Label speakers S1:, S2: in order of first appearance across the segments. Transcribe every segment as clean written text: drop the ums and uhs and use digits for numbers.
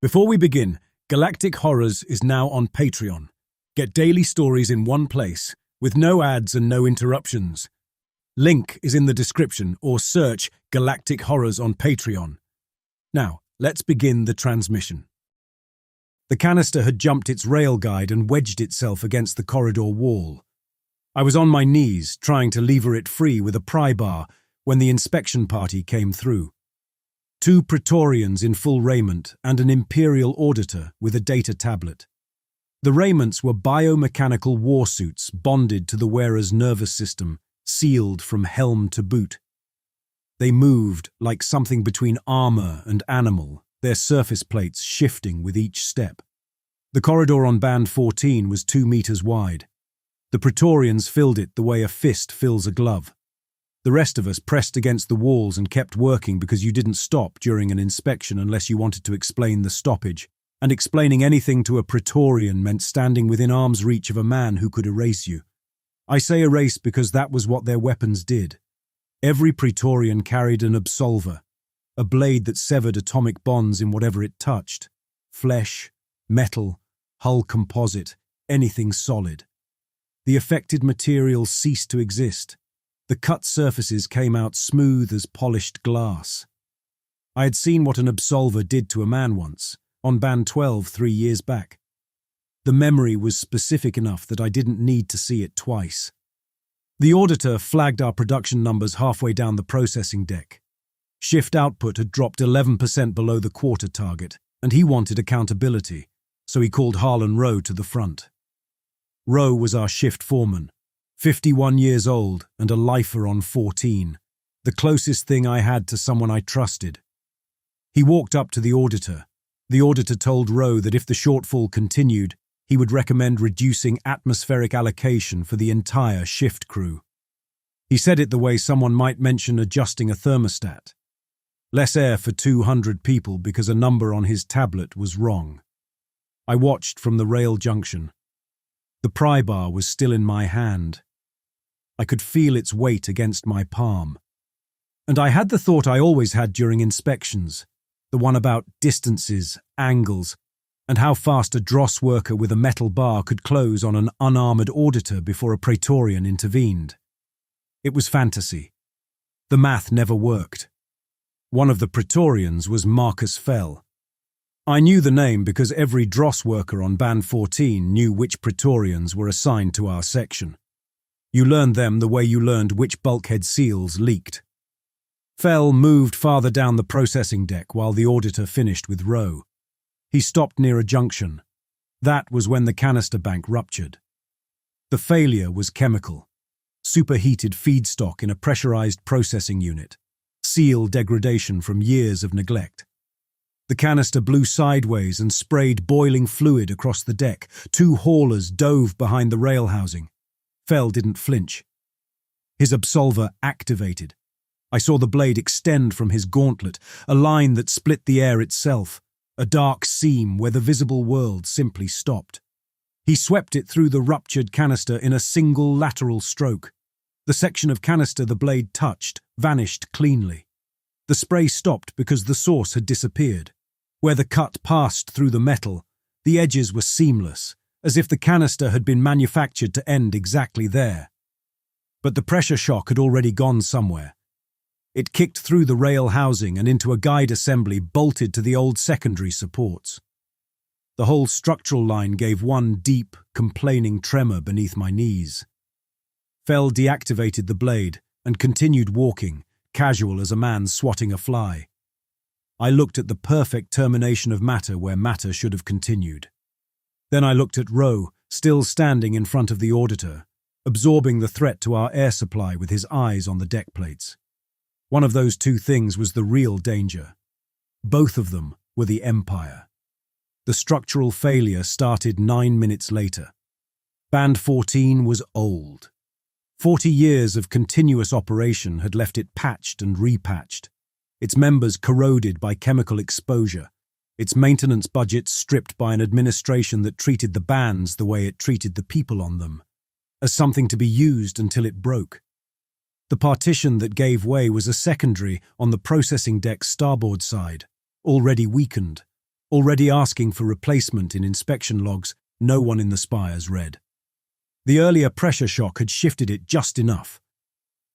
S1: Before we begin, Galactic Horrors is now on Patreon. Get daily stories in one place, with no ads and no interruptions. Link is in the description or search Galactic Horrors on Patreon. Now, let's begin the transmission. The canister had jumped its rail guide and wedged itself against the corridor wall. I was on my knees, trying to lever it free with a pry bar when the inspection party came through. 2 Praetorians in full raiment and an Imperial auditor with a data tablet. The raiments were biomechanical war suits bonded to the wearer's nervous system, sealed from helm to boot. They moved like something between armor and animal, their surface plates shifting with each step. The corridor on Band 14 was 2 meters wide. The Praetorians filled it the way a fist fills a glove. The rest of us pressed against the walls and kept working because you didn't stop during an inspection unless you wanted to explain the stoppage, and explaining anything to a Praetorian meant standing within arm's reach of a man who could erase you. I say erase because that was what their weapons did. Every Praetorian carried an absolver, a blade that severed atomic bonds in whatever it touched. Flesh, metal, hull composite, anything solid. The affected material ceased to exist. The cut surfaces came out smooth as polished glass. I had seen what an absolver did to a man once, on Band 12 3 years back. The memory was specific enough that I didn't need to see it twice. The auditor flagged our production numbers halfway down the processing deck. Shift output had dropped 11% below the quarter target, and he wanted accountability, so he called Harlan Rowe to the front. Rowe was our shift foreman. 51 years old and a lifer on 14, the closest thing I had to someone I trusted. He walked up to the auditor. The auditor told Rowe that if the shortfall continued, he would recommend reducing atmospheric allocation for the entire shift crew. He said it the way someone might mention adjusting a thermostat. Less air for 200 people because a number on his tablet was wrong. I watched from the rail junction. The pry bar was still in my hand. I could feel its weight against my palm. And I had the thought I always had during inspections, the one about distances, angles, and how fast a dross worker with a metal bar could close on an unarmored auditor before a Praetorian intervened. It was fantasy. The math never worked. One of the Praetorians was Marcus Fell. I knew the name because every dross worker on Band 14 knew which Praetorians were assigned to our section. You learned them the way you learned which bulkhead seals leaked. Fell moved farther down the processing deck while the auditor finished with Rowe. He stopped near a junction. That was when the canister bank ruptured. The failure was chemical. Superheated feedstock in a pressurized processing unit. Seal degradation from years of neglect. The canister blew sideways and sprayed boiling fluid across the deck. 2 haulers dove behind the rail housing. Fell didn't flinch. His absolver activated. I saw the blade extend from his gauntlet, a line that split the air itself, a dark seam where the visible world simply stopped. He swept it through the ruptured canister in a single lateral stroke. The section of canister the blade touched vanished cleanly. The spray stopped because the source had disappeared. Where the cut passed through the metal, the edges were seamless, as if the canister had been manufactured to end exactly there. But the pressure shock had already gone somewhere. It kicked through the rail housing and into a guide assembly bolted to the old secondary supports. The whole structural line gave one deep, complaining tremor beneath my knees. Fell deactivated the blade and continued walking, casual as a man swatting a fly. I looked at the perfect termination of matter where matter should have continued. Then I looked at Rowe, still standing in front of the auditor, absorbing the threat to our air supply with his eyes on the deck plates. One of those 2 things was the real danger. Both of them were the Empire. The structural failure started 9 minutes later. Band 14 was old. 40 years of continuous operation had left it patched and repatched, its members corroded by chemical exposure, its maintenance budget stripped by an administration that treated the bands the way it treated the people on them, as something to be used until it broke. The partition that gave way was a secondary on the processing deck's starboard side, already weakened, already asking for replacement in inspection logs no one in the spires read. The earlier pressure shock had shifted it just enough.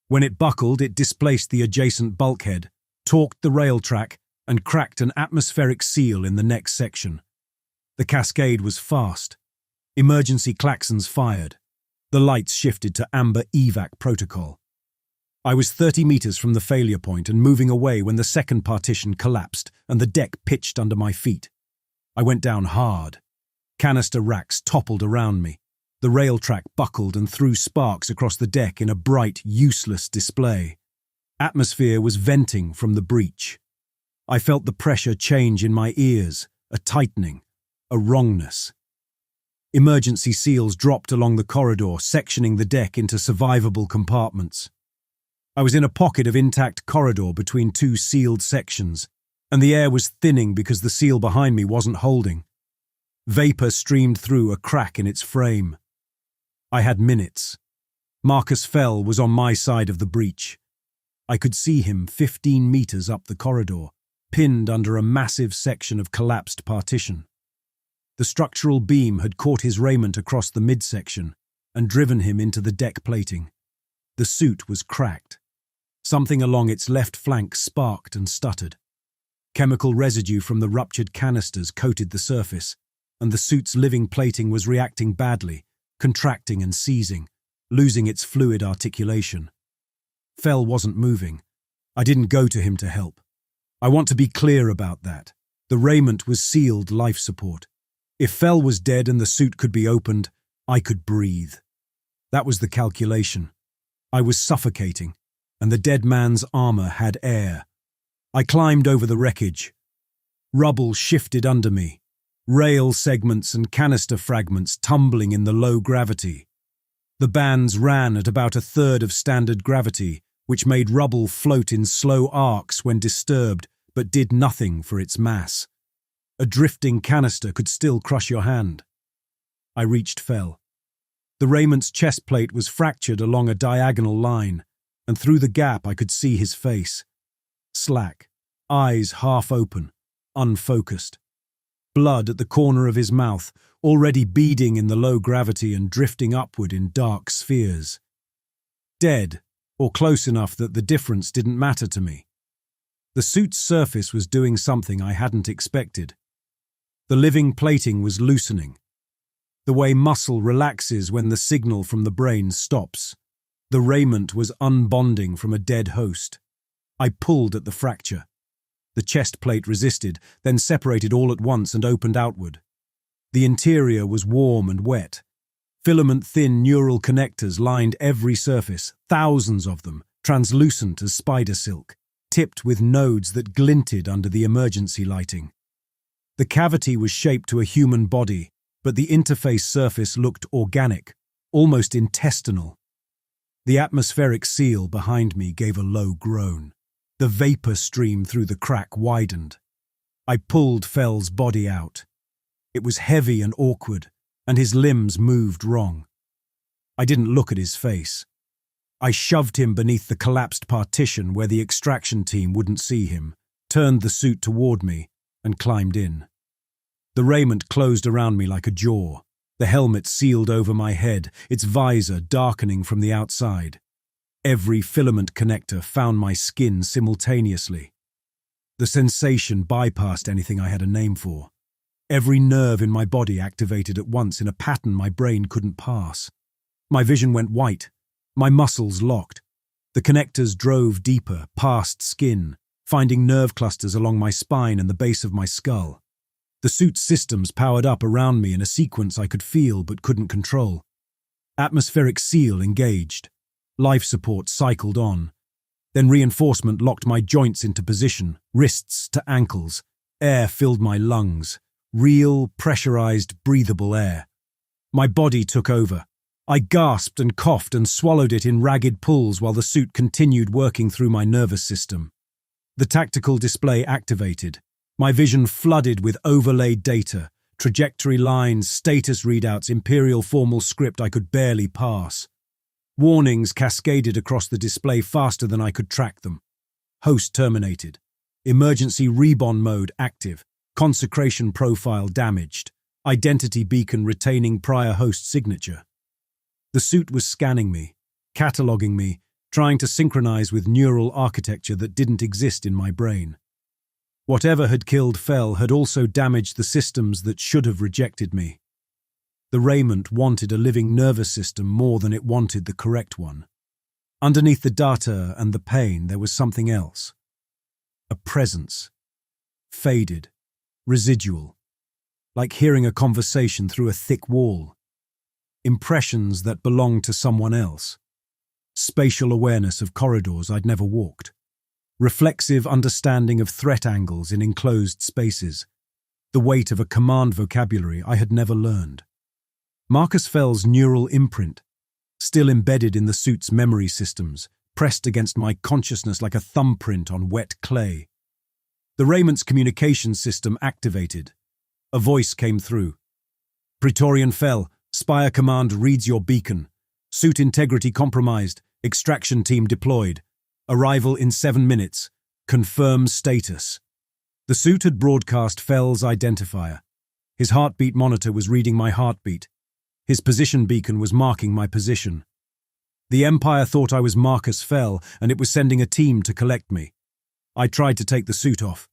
S1: When it buckled, it displaced the adjacent bulkhead, torqued the rail track, and cracked an atmospheric seal in the next section. The cascade was fast. Emergency klaxons fired. The lights shifted to amber evac protocol. I was 30 meters from the failure point and moving away when the second partition collapsed and the deck pitched under my feet. I went down hard. Canister racks toppled around me. The rail track buckled and threw sparks across the deck in a bright, useless display. Atmosphere was venting from the breach. I felt the pressure change in my ears, a tightening, a wrongness. Emergency seals dropped along the corridor, sectioning the deck into survivable compartments. I was in a pocket of intact corridor between two sealed sections, and the air was thinning because the seal behind me wasn't holding. Vapor streamed through a crack in its frame. I had minutes. Marcus Fell was on my side of the breach. I could see him 15 meters up the corridor, pinned under a massive section of collapsed partition. The structural beam had caught his raiment across the midsection and driven him into the deck plating. The suit was cracked. Something along its left flank sparked and stuttered. Chemical residue from the ruptured canisters coated the surface, and the suit's living plating was reacting badly, contracting and seizing, losing its fluid articulation. Fell wasn't moving. I didn't go to him to help. I want to be clear about that. The raiment was sealed life support. If Fell was dead and the suit could be opened, I could breathe. That was the calculation. I was suffocating, and the dead man's armor had air. I climbed over the wreckage. Rubble shifted under me, rail segments and canister fragments tumbling in the low gravity. The bands ran at about a third of standard gravity, which made rubble float in slow arcs when disturbed, but did nothing for its mass. A drifting canister could still crush your hand. I reached Fell. The raiment's chest plate was fractured along a diagonal line, and through the gap I could see his face. Slack, eyes half open, unfocused. Blood at the corner of his mouth, already beading in the low gravity and drifting upward in dark spheres. Dead, or close enough that the difference didn't matter to me. The suit's surface was doing something I hadn't expected. The living plating was loosening. The way muscle relaxes when the signal from the brain stops. The raiment was unbonding from a dead host. I pulled at the fracture. The chest plate resisted, then separated all at once and opened outward. The interior was warm and wet. Filament-thin neural connectors lined every surface, thousands of them, translucent as spider silk, tipped with nodes that glinted under the emergency lighting. The cavity was shaped to a human body, but the interface surface looked organic, almost intestinal. The atmospheric seal behind me gave a low groan. The vapor stream through the crack widened. I pulled Fell's body out. It was heavy and awkward, and his limbs moved wrong. I didn't look at his face. I shoved him beneath the collapsed partition where the extraction team wouldn't see him, turned the suit toward me, and climbed in. The raiment closed around me like a jaw. The helmet sealed over my head, its visor darkening from the outside. Every filament connector found my skin simultaneously. The sensation bypassed anything I had a name for. Every nerve in my body activated at once in a pattern my brain couldn't pass. My vision went white. My muscles locked. The connectors drove deeper, past skin, finding nerve clusters along my spine and the base of my skull. The suit's systems powered up around me in a sequence I could feel but couldn't control. Atmospheric seal engaged. Life support cycled on. Then reinforcement locked my joints into position, wrists to ankles. Air filled my lungs. Real, pressurized, breathable air. My body took over. I gasped and coughed and swallowed it in ragged pulls while the suit continued working through my nervous system. The tactical display activated. My vision flooded with overlaid data, trajectory lines, status readouts, imperial formal script I could barely pass. Warnings cascaded across the display faster than I could track them. Host terminated. Emergency rebond mode active. consecration profile damaged, identity beacon retaining prior host signature. The suit was scanning me, cataloging me, trying to synchronize with neural architecture that didn't exist in my brain. Whatever had killed Fell had also damaged the systems that should have rejected me. The raiment wanted a living nervous system more than it wanted the correct one. Underneath the data and the pain, there was something else. A presence. Faded. Residual. Like hearing a conversation through a thick wall. Impressions that belonged to someone else. Spatial awareness of corridors I'd never walked. Reflexive understanding of threat angles in enclosed spaces. The weight of a command vocabulary I had never learned. Marcus Fell's neural imprint, still embedded in the suit's memory systems, pressed against my consciousness like a thumbprint on wet clay. The raiment's communication system activated. A voice came through. Praetorian Fell, Spire Command reads your beacon. Suit integrity compromised. Extraction team deployed. Arrival in 7 minutes. Confirm status. The suit had broadcast Fell's identifier. His heartbeat monitor was reading my heartbeat. His position beacon was marking my position. The Empire thought I was Marcus Fell, and it was sending a team to collect me. I tried to take the suit off.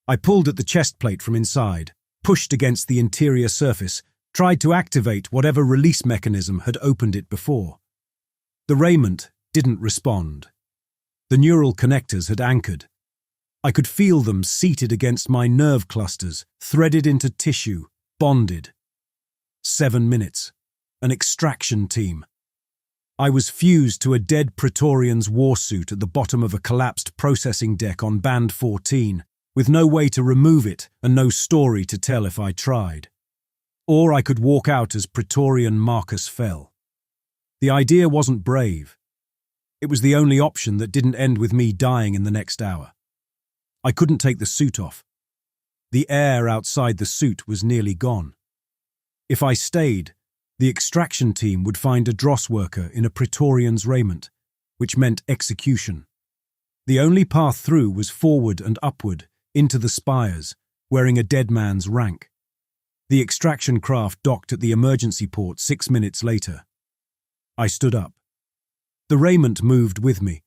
S1: I pulled at the chest plate from inside, pushed against the interior surface, tried to activate whatever release mechanism had opened it before. The raiment didn't respond. The neural connectors had anchored. I could feel them seated against my nerve clusters, threaded into tissue, bonded. 7 minutes. An extraction team. I was fused to a dead Praetorian's warsuit at the bottom of a collapsed processing deck on Band 14, with no way to remove it and no story to tell if I tried. Or I could walk out as Praetorian Marcus Fell. The idea wasn't brave. It was the only option that didn't end with me dying in the next hour. I couldn't take the suit off. The air outside the suit was nearly gone. If I stayed, the extraction team would find a dross worker in a Praetorian's raiment, which meant execution. The only path through was forward and upward, into the spires, wearing a dead man's rank. The extraction craft docked at the emergency port 6 minutes later. I stood up. The raiment moved with me,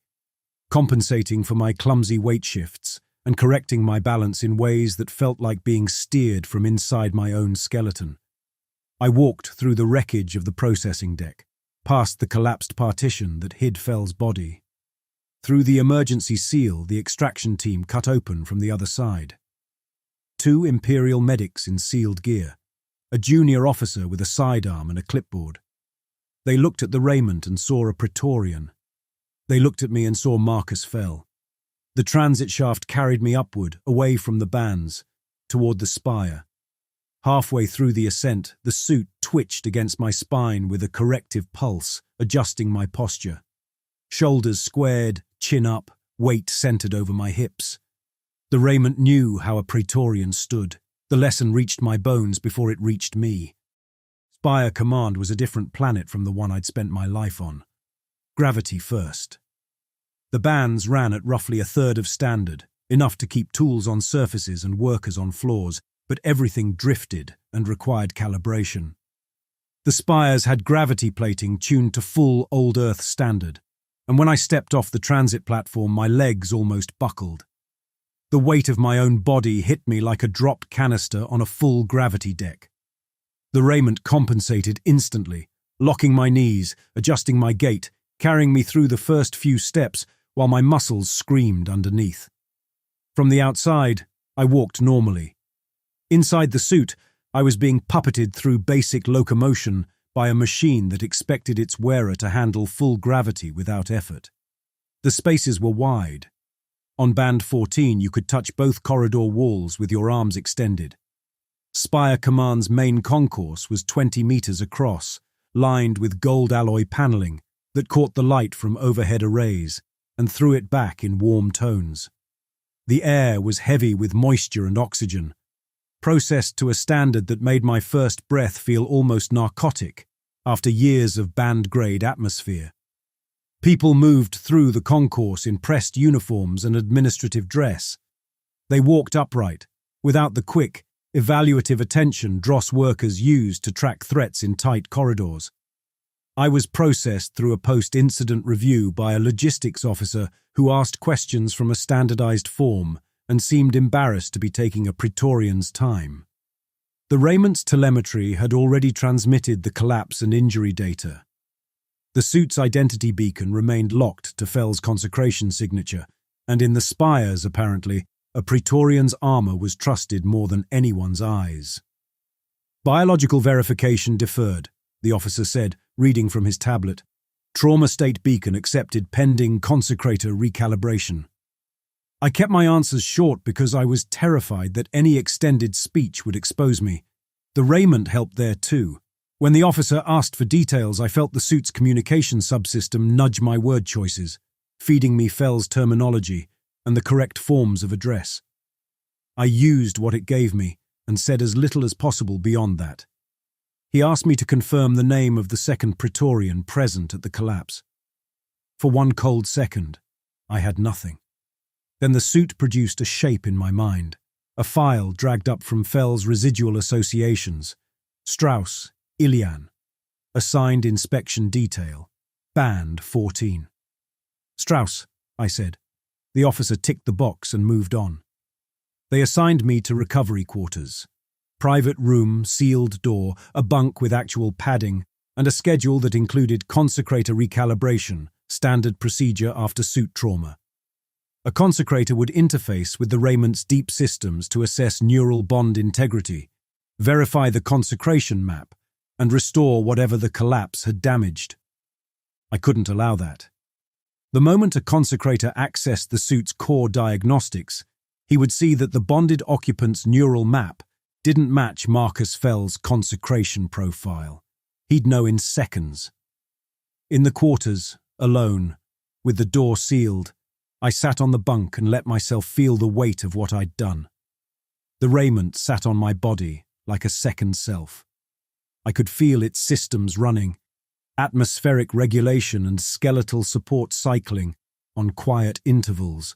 S1: compensating for my clumsy weight shifts and correcting my balance in ways that felt like being steered from inside my own skeleton. I walked through the wreckage of the processing deck, past the collapsed partition that hid Fell's body. Through the emergency seal the extraction team cut open from the other side. 2 Imperial medics in sealed gear, a junior officer with a sidearm and a clipboard. They looked at the raiment and saw a Praetorian. They looked at me and saw Marcus Fell. The transit shaft carried me upward, away from the bands, toward the spire. Halfway through the ascent, the suit twitched against my spine with a corrective pulse, adjusting my posture. Shoulders squared, chin up, weight centered over my hips. The raiment knew how a Praetorian stood. The lesson reached my bones before it reached me. Spire Command was a different planet from the one I'd spent my life on. Gravity first. The bands ran at roughly a third of standard, enough to keep tools on surfaces and workers on floors, but everything drifted and required calibration. The spires had gravity plating tuned to full old Earth standard, and when I stepped off the transit platform, my legs almost buckled. The weight of my own body hit me like a dropped canister on a full gravity deck. The raiment compensated instantly, locking my knees, adjusting my gait, carrying me through the first few steps while my muscles screamed underneath. From the outside, I walked normally. Inside the suit, I was being puppeted through basic locomotion by a machine that expected its wearer to handle full gravity without effort. The spaces were wide. On Band 14, you could touch both corridor walls with your arms extended. Spire Command's main concourse was 20 meters across, lined with gold alloy paneling that caught the light from overhead arrays and threw it back in warm tones. The air was heavy with moisture and oxygen, processed to a standard that made my first breath feel almost narcotic after years of band-grade atmosphere. People moved through the concourse in pressed uniforms and administrative dress. They walked upright, without the quick, evaluative attention DROS workers use to track threats in tight corridors. I was processed through a post-incident review by a logistics officer who asked questions from a standardized form and seemed embarrassed to be taking a Praetorian's time. The Raymond's telemetry had already transmitted the collapse and injury data. The suit's identity beacon remained locked to Fell's consecration signature, and in the spires, apparently, a Praetorian's armor was trusted more than anyone's eyes. Biological verification deferred, the officer said, reading from his tablet. Trauma state beacon accepted pending consecrator recalibration. I kept my answers short because I was terrified that any extended speech would expose me. The Raymond helped there too. When the officer asked for details, I felt the suit's communication subsystem nudge my word choices, feeding me Fell's terminology and the correct forms of address. I used what it gave me and said as little as possible beyond that. He asked me to confirm the name of the second Praetorian present at the collapse. For one cold second, I had nothing. Then the suit produced a shape in my mind, a file dragged up from Fell's residual associations. Strauss, Ilian. Assigned inspection detail. Band 14. Strauss, I said. The officer ticked the box and moved on. They assigned me to recovery quarters. Private room, sealed door, a bunk with actual padding, and a schedule that included consecrator recalibration, standard procedure after suit trauma. A consecrator would interface with the Raymond's deep systems to assess neural bond integrity, verify the consecration map, and restore whatever the collapse had damaged. I couldn't allow that. The moment a consecrator accessed the suit's core diagnostics, he would see that the bonded occupant's neural map didn't match Marcus Fell's consecration profile. He'd know in seconds. In the quarters, alone, with the door sealed, I sat on the bunk and let myself feel the weight of what I'd done. The Raymond sat on my body like a second self. I could feel its systems running, atmospheric regulation and skeletal support cycling on quiet intervals.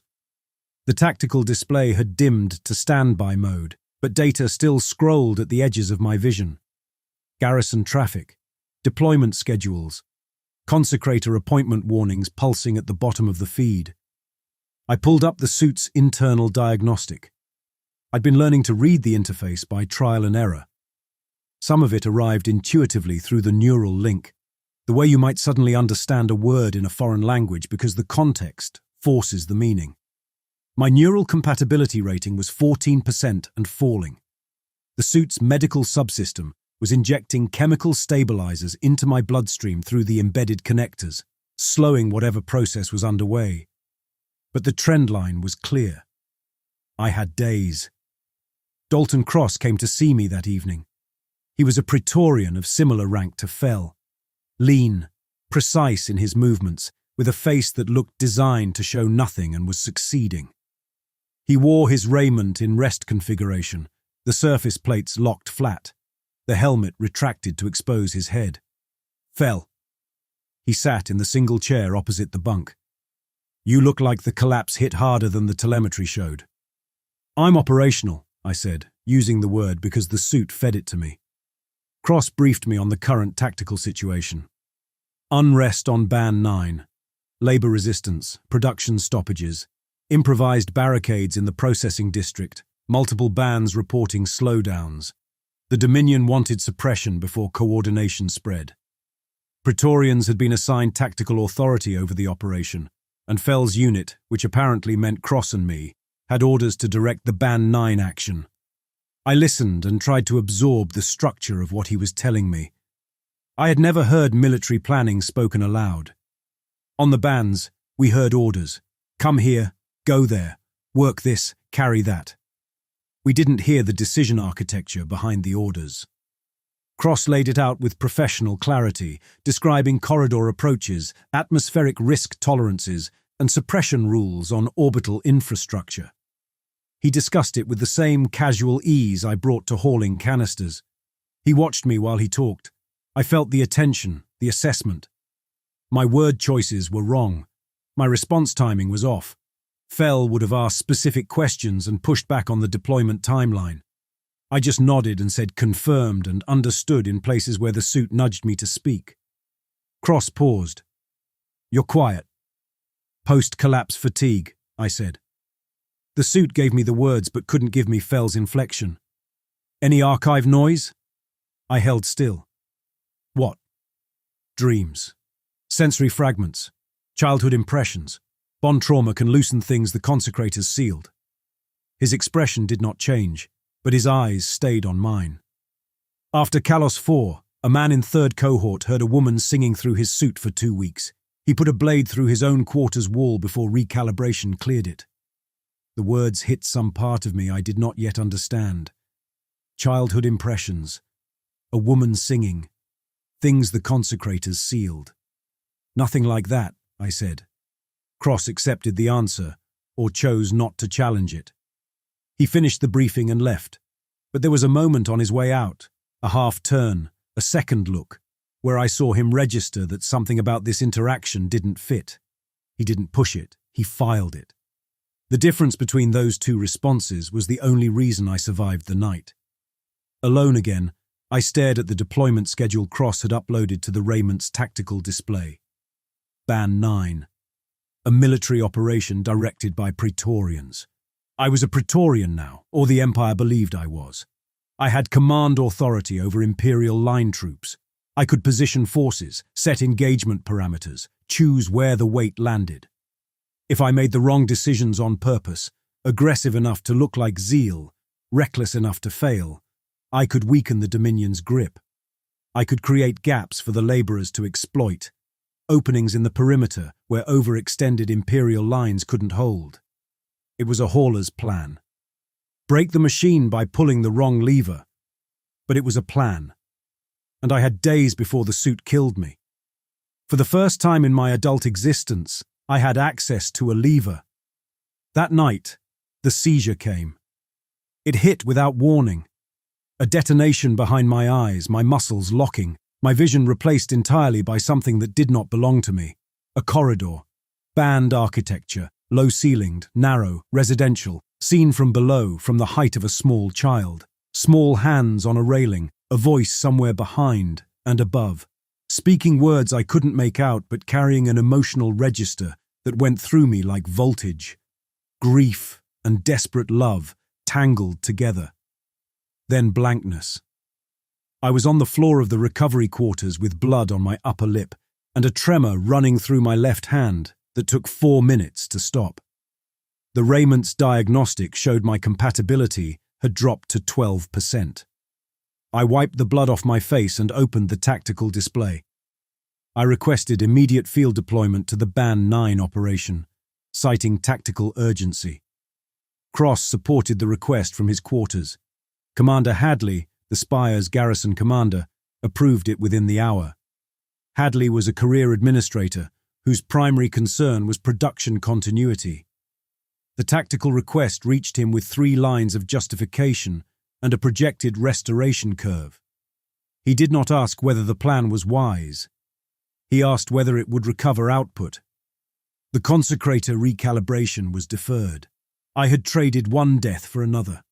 S1: The tactical display had dimmed to standby mode, but data still scrolled at the edges of my vision. Garrison traffic, deployment schedules, consecrator appointment warnings pulsing at the bottom of the feed. I pulled up the suit's internal diagnostic. I'd been learning to read the interface by trial and error. Some of it arrived intuitively through the neural link, the way you might suddenly understand a word in a foreign language because the context forces the meaning. My neural compatibility rating was 14% and falling. The suit's medical subsystem was injecting chemical stabilizers into my bloodstream through the embedded connectors, slowing whatever process was underway. But the trend line was clear. I had days. Dalton Cross came to see me that evening. He was a Praetorian of similar rank to Fell. Lean, precise in his movements, with a face that looked designed to show nothing and was succeeding. He wore his raiment in rest configuration, the surface plates locked flat, the helmet retracted to expose his head. Fell. He sat in the single chair opposite the bunk. You look like the collapse hit harder than the telemetry showed. I'm operational, I said, using the word because the suit fed it to me. Cross briefed me on the current tactical situation. Unrest on Band 9. Labor resistance, production stoppages, improvised barricades in the processing district, multiple bands reporting slowdowns. The Dominion wanted suppression before coordination spread. Praetorians had been assigned tactical authority over the operation, and Fell's unit, which apparently meant Cross and me, had orders to direct the Band 9 action. I listened and tried to absorb the structure of what he was telling me. I had never heard military planning spoken aloud. On the bands, we heard orders. Come here, go there, work this, carry that. We didn't hear the decision architecture behind the orders. Cross laid it out with professional clarity, describing corridor approaches, atmospheric risk tolerances, and suppression rules on orbital infrastructure. He discussed it with the same casual ease I brought to hauling canisters. He watched me while he talked. I felt the attention, the assessment. My word choices were wrong. My response timing was off. Fell would have asked specific questions and pushed back on the deployment timeline. I just nodded and said confirmed and understood in places where the suit nudged me to speak. Cross paused. You're quiet. Post-collapse fatigue, I said. The suit gave me the words but couldn't give me Fell's inflection. Any archive noise? I held still. What? Dreams. Sensory fragments. Childhood impressions. Bond trauma can loosen things the consecrators sealed. His expression did not change, but his eyes stayed on mine. After Kalos 4, a man in 3rd cohort heard a woman singing through his suit for 2 weeks. He put a blade through his own quarter's wall before recalibration cleared it. The words hit some part of me I did not yet understand. Childhood impressions. A woman singing. Things the consecrators sealed. Nothing like that, I said. Cross accepted the answer, or chose not to challenge it. He finished the briefing and left, but there was a moment on his way out, a half turn, a second look, where I saw him register that something about this interaction didn't fit. He didn't push it, he filed it. The difference between those two responses was the only reason I survived the night. Alone again, I stared at the deployment schedule Cross had uploaded to the Rayment's tactical display. Ban 9. A military operation directed by Praetorians. I was a Praetorian now, or the Empire believed I was. I had command authority over Imperial line troops. I could position forces, set engagement parameters, choose where the weight landed. If I made the wrong decisions on purpose, aggressive enough to look like zeal, reckless enough to fail, I could weaken the Dominion's grip. I could create gaps for the laborers to exploit, openings in the perimeter where overextended Imperial lines couldn't hold. It was a hauler's plan. Break the machine by pulling the wrong lever. But it was a plan. And I had days before the suit killed me. For the first time in my adult existence, I had access to a lever. That night, the seizure came. It hit without warning. A detonation behind my eyes, my muscles locking, my vision replaced entirely by something that did not belong to me. A corridor. Band architecture, low-ceilinged, narrow, residential, seen from below, from the height of a small child. Small hands on a railing, a voice somewhere behind and above. Speaking words I couldn't make out but carrying an emotional register that went through me like voltage. Grief and desperate love tangled together. Then blankness. I was on the floor of the recovery quarters with blood on my upper lip and a tremor running through my left hand that took 4 minutes to stop. The Rayment's diagnostic showed my compatibility had dropped to 12%. I wiped the blood off my face and opened the tactical display. I requested immediate field deployment to the Ban 9 operation, citing tactical urgency. Cross supported the request from his quarters. Commander Hadley, the Spire's garrison commander, approved it within the hour. Hadley was a career administrator whose primary concern was production continuity. The tactical request reached him with 3 lines of justification and a projected restoration curve. He did not ask whether the plan was wise. He asked whether it would recover output. The consecrator recalibration was deferred. I had traded one death for another.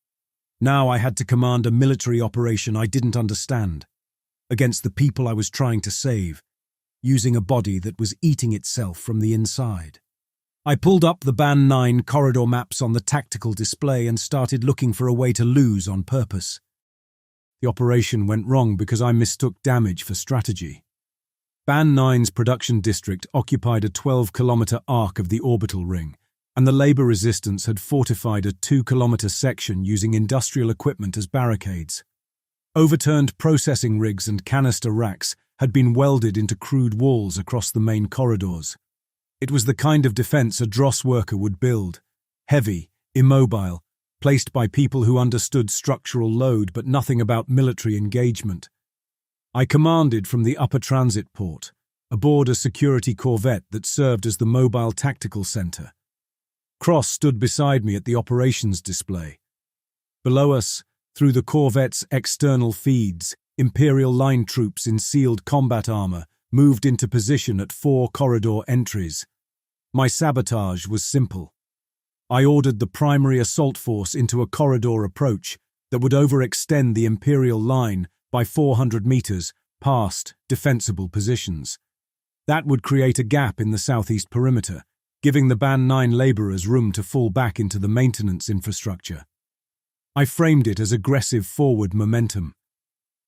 S1: Now I had to command a military operation I didn't understand, against the people I was trying to save, using a body that was eating itself from the inside. I pulled up the Ban 9 corridor maps on the tactical display and started looking for a way to lose on purpose. The operation went wrong because I mistook damage for strategy. Ban 9's production district occupied a 12-kilometer arc of the orbital ring, and the labor resistance had fortified a 2-kilometer section using industrial equipment as barricades. Overturned processing rigs and canister racks had been welded into crude walls across the main corridors. It was the kind of defense a dross worker would build, heavy, immobile, placed by people who understood structural load but nothing about military engagement. I commanded from the upper transit port, aboard a security corvette that served as the mobile tactical center. Cross stood beside me at the operations display. Below us, through the corvette's external feeds, Imperial line troops in sealed combat armor moved into position at 4 corridor entries. My sabotage was simple. I ordered the primary assault force into a corridor approach that would overextend the Imperial line by 400 meters past defensible positions. That would create a gap in the southeast perimeter, giving the Band 9 laborers room to fall back into the maintenance infrastructure. I framed it as aggressive forward momentum,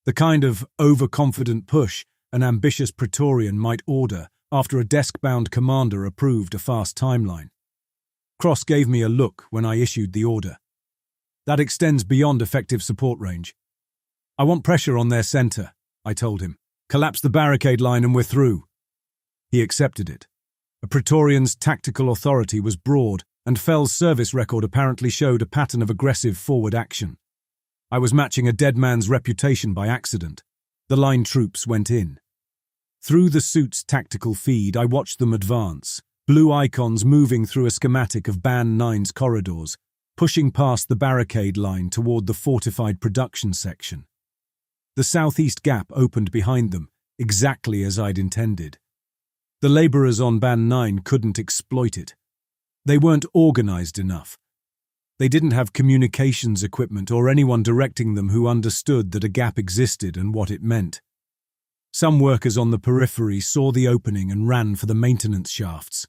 S1: the kind of overconfident push an ambitious Praetorian might order after a desk-bound commander approved a fast timeline. Cross gave me a look when I issued the order. That extends beyond effective support range. I want pressure on their center, I told him. Collapse the barricade line and we're through. He accepted it. A Praetorian's tactical authority was broad, and Fell's service record apparently showed a pattern of aggressive forward action. I was matching a dead man's reputation by accident. The line troops went in. Through the suit's tactical feed, I watched them advance, blue icons moving through a schematic of Band 9's corridors, pushing past the barricade line toward the fortified production section. The southeast gap opened behind them, exactly as I'd intended. The laborers on Band 9 couldn't exploit it. They weren't organized enough. They didn't have communications equipment or anyone directing them who understood that a gap existed and what it meant. Some workers on the periphery saw the opening and ran for the maintenance shafts.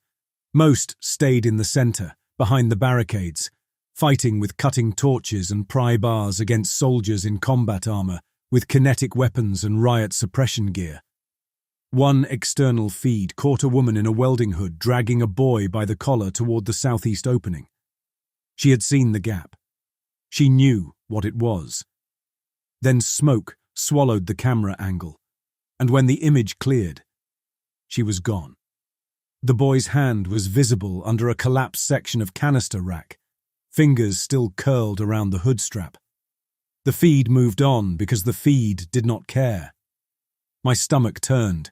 S1: Most stayed in the center, behind the barricades, fighting with cutting torches and pry bars against soldiers in combat armor, with kinetic weapons and riot suppression gear. One external feed caught a woman in a welding hood dragging a boy by the collar toward the southeast opening. She had seen the gap. She knew what it was. Then smoke swallowed the camera angle, and when the image cleared, she was gone. The boy's hand was visible under a collapsed section of canister rack, fingers still curled around the hood strap. The feed moved on because the feed did not care. My stomach turned.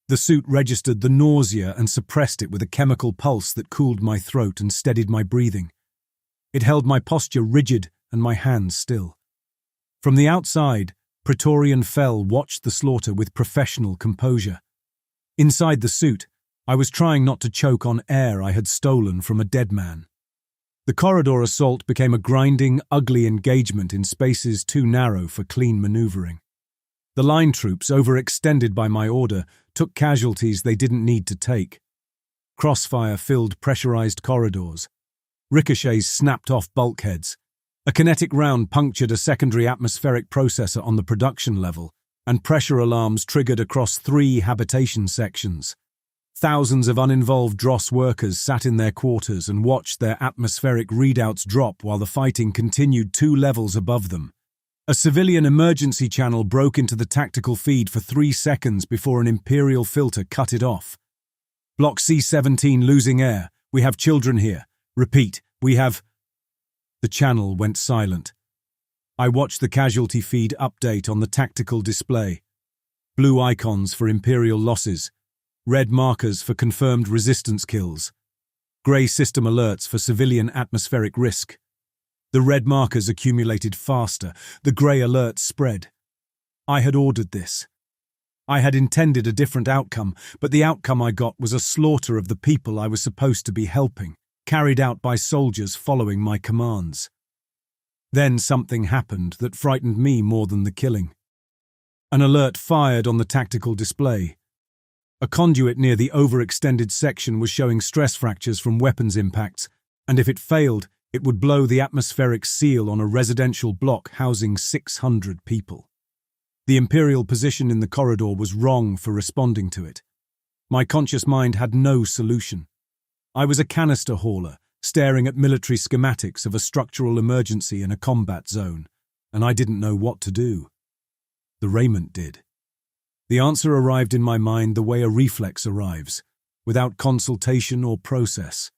S1: The suit registered the nausea and suppressed it with a chemical pulse that cooled my throat and steadied my breathing. It held my posture rigid and my hands still. From the outside, Praetorian Fell watched the slaughter with professional composure. Inside the suit, I was trying not to choke on air I had stolen from a dead man. The corridor assault became a grinding, ugly engagement in spaces too narrow for clean maneuvering. The line troops, overextended by my order, took casualties they didn't need to take. Crossfire filled pressurized corridors. Ricochets snapped off bulkheads. A kinetic round punctured a secondary atmospheric processor on the production level, and pressure alarms triggered across 3 habitation sections. Thousands of uninvolved Dross workers sat in their quarters and watched their atmospheric readouts drop while the fighting continued 2 levels above them. A civilian emergency channel broke into the tactical feed for 3 seconds before an Imperial filter cut it off. Block C-17 losing air. We have children here. Repeat, we have... The channel went silent. I watched the casualty feed update on the tactical display. Blue icons for Imperial losses. Red markers for confirmed resistance kills. Grey system alerts for civilian atmospheric risk. The red markers accumulated faster. The grey alerts spread. I had ordered this. I had intended a different outcome, but the outcome I got was a slaughter of the people I was supposed to be helping, carried out by soldiers following my commands. Then something happened that frightened me more than the killing. An alert fired on the tactical display. A conduit near the overextended section was showing stress fractures from weapons impacts, and if it failed, it would blow the atmospheric seal on a residential block housing 600 people. The Imperial position in the corridor was wrong for responding to it. My conscious mind had no solution. I was a canister hauler, staring at military schematics of a structural emergency in a combat zone, and I didn't know what to do. The raiment did. The answer arrived in my mind the way a reflex arrives, without consultation or process.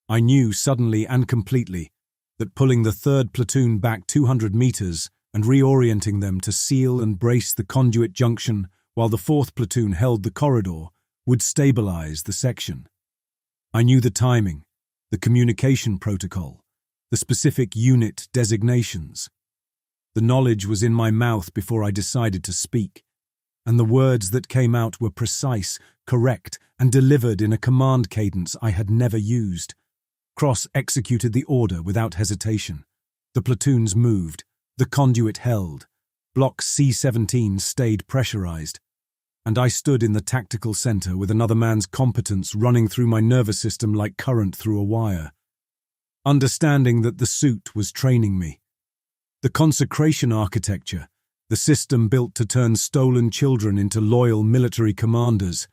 S1: I knew suddenly and completely that pulling the 3rd platoon back 200 meters and reorienting them to seal and brace the conduit junction while the 4th platoon held the corridor would stabilize the section. I knew the timing, the communication protocol, the specific unit designations. The knowledge was in my mouth before I decided to speak, and the words that came out were precise, correct, and delivered in a command cadence I had never used. Cross executed the order without hesitation. The platoons moved. The conduit held. Block C-17 stayed pressurized. And I stood in the tactical center with another man's competence running through my nervous system like current through a wire. Understanding that the suit was training me. The consecration architecture, the system built to turn stolen children into loyal military commanders,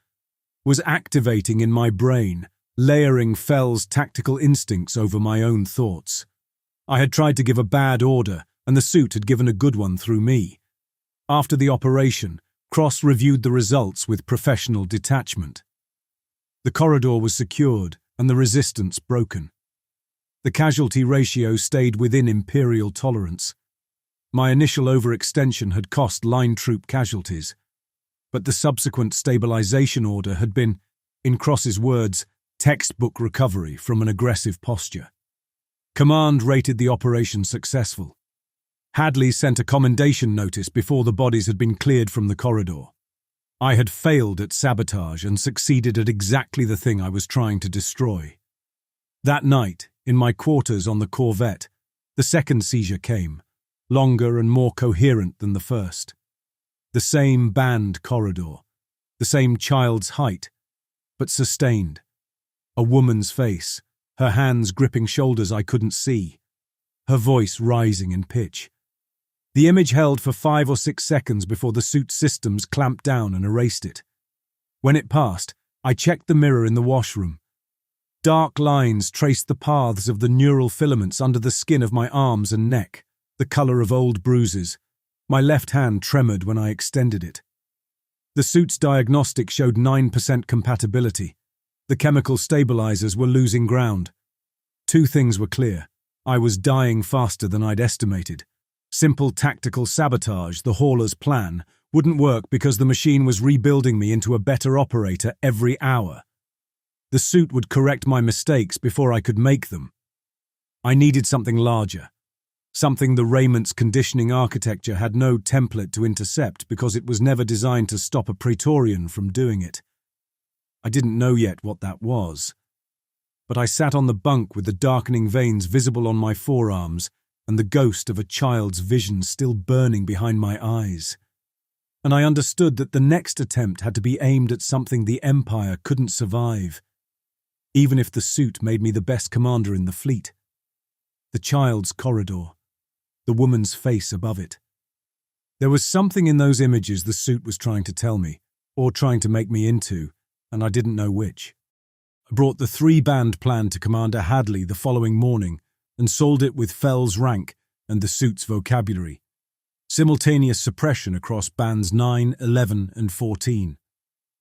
S1: was activating in my brain, layering Fell's tactical instincts over my own thoughts. I had tried to give a bad order, and the suit had given a good one through me. After the operation, Cross reviewed the results with professional detachment. The corridor was secured and the resistance broken. The casualty ratio stayed within imperial tolerance. My initial overextension had cost line troop casualties, but the subsequent stabilization order had been, in Cross's words, textbook recovery from an aggressive posture. Command rated the operation successful. Hadley sent a commendation notice before the bodies had been cleared from the corridor. I had failed at sabotage and succeeded at exactly the thing I was trying to destroy. That night, in my quarters on the Corvette, the second seizure came, longer and more coherent than the first. The same band corridor, the same child's height, but sustained. A woman's face, her hands gripping shoulders I couldn't see, her voice rising in pitch. The image held for 5 or 6 seconds before the suit's systems clamped down and erased it. When it passed, I checked the mirror in the washroom. Dark lines traced the paths of the neural filaments under the skin of my arms and neck, the color of old bruises. My left hand tremored when I extended it. The suit's diagnostic showed 9% compatibility. The chemical stabilizers were losing ground. 2 things were clear. I was dying faster than I'd estimated. Simple tactical sabotage, the hauler's plan, wouldn't work because the machine was rebuilding me into a better operator every hour. The suit would correct my mistakes before I could make them. I needed something larger, something the Raymond's conditioning architecture had no template to intercept because it was never designed to stop a Praetorian from doing it. I didn't know yet what that was, but I sat on the bunk with the darkening veins visible on my forearms and the ghost of a child's vision still burning behind my eyes. And I understood that the next attempt had to be aimed at something the Empire couldn't survive, even if the suit made me the best commander in the fleet. The child's corridor, the woman's face above it. There was something in those images the suit was trying to tell me, or trying to make me into, and I didn't know which. I brought the 3-band plan to Commander Hadley the following morning and sold it with Fell's rank and the suit's vocabulary. Simultaneous suppression across bands 9, 11, and 14.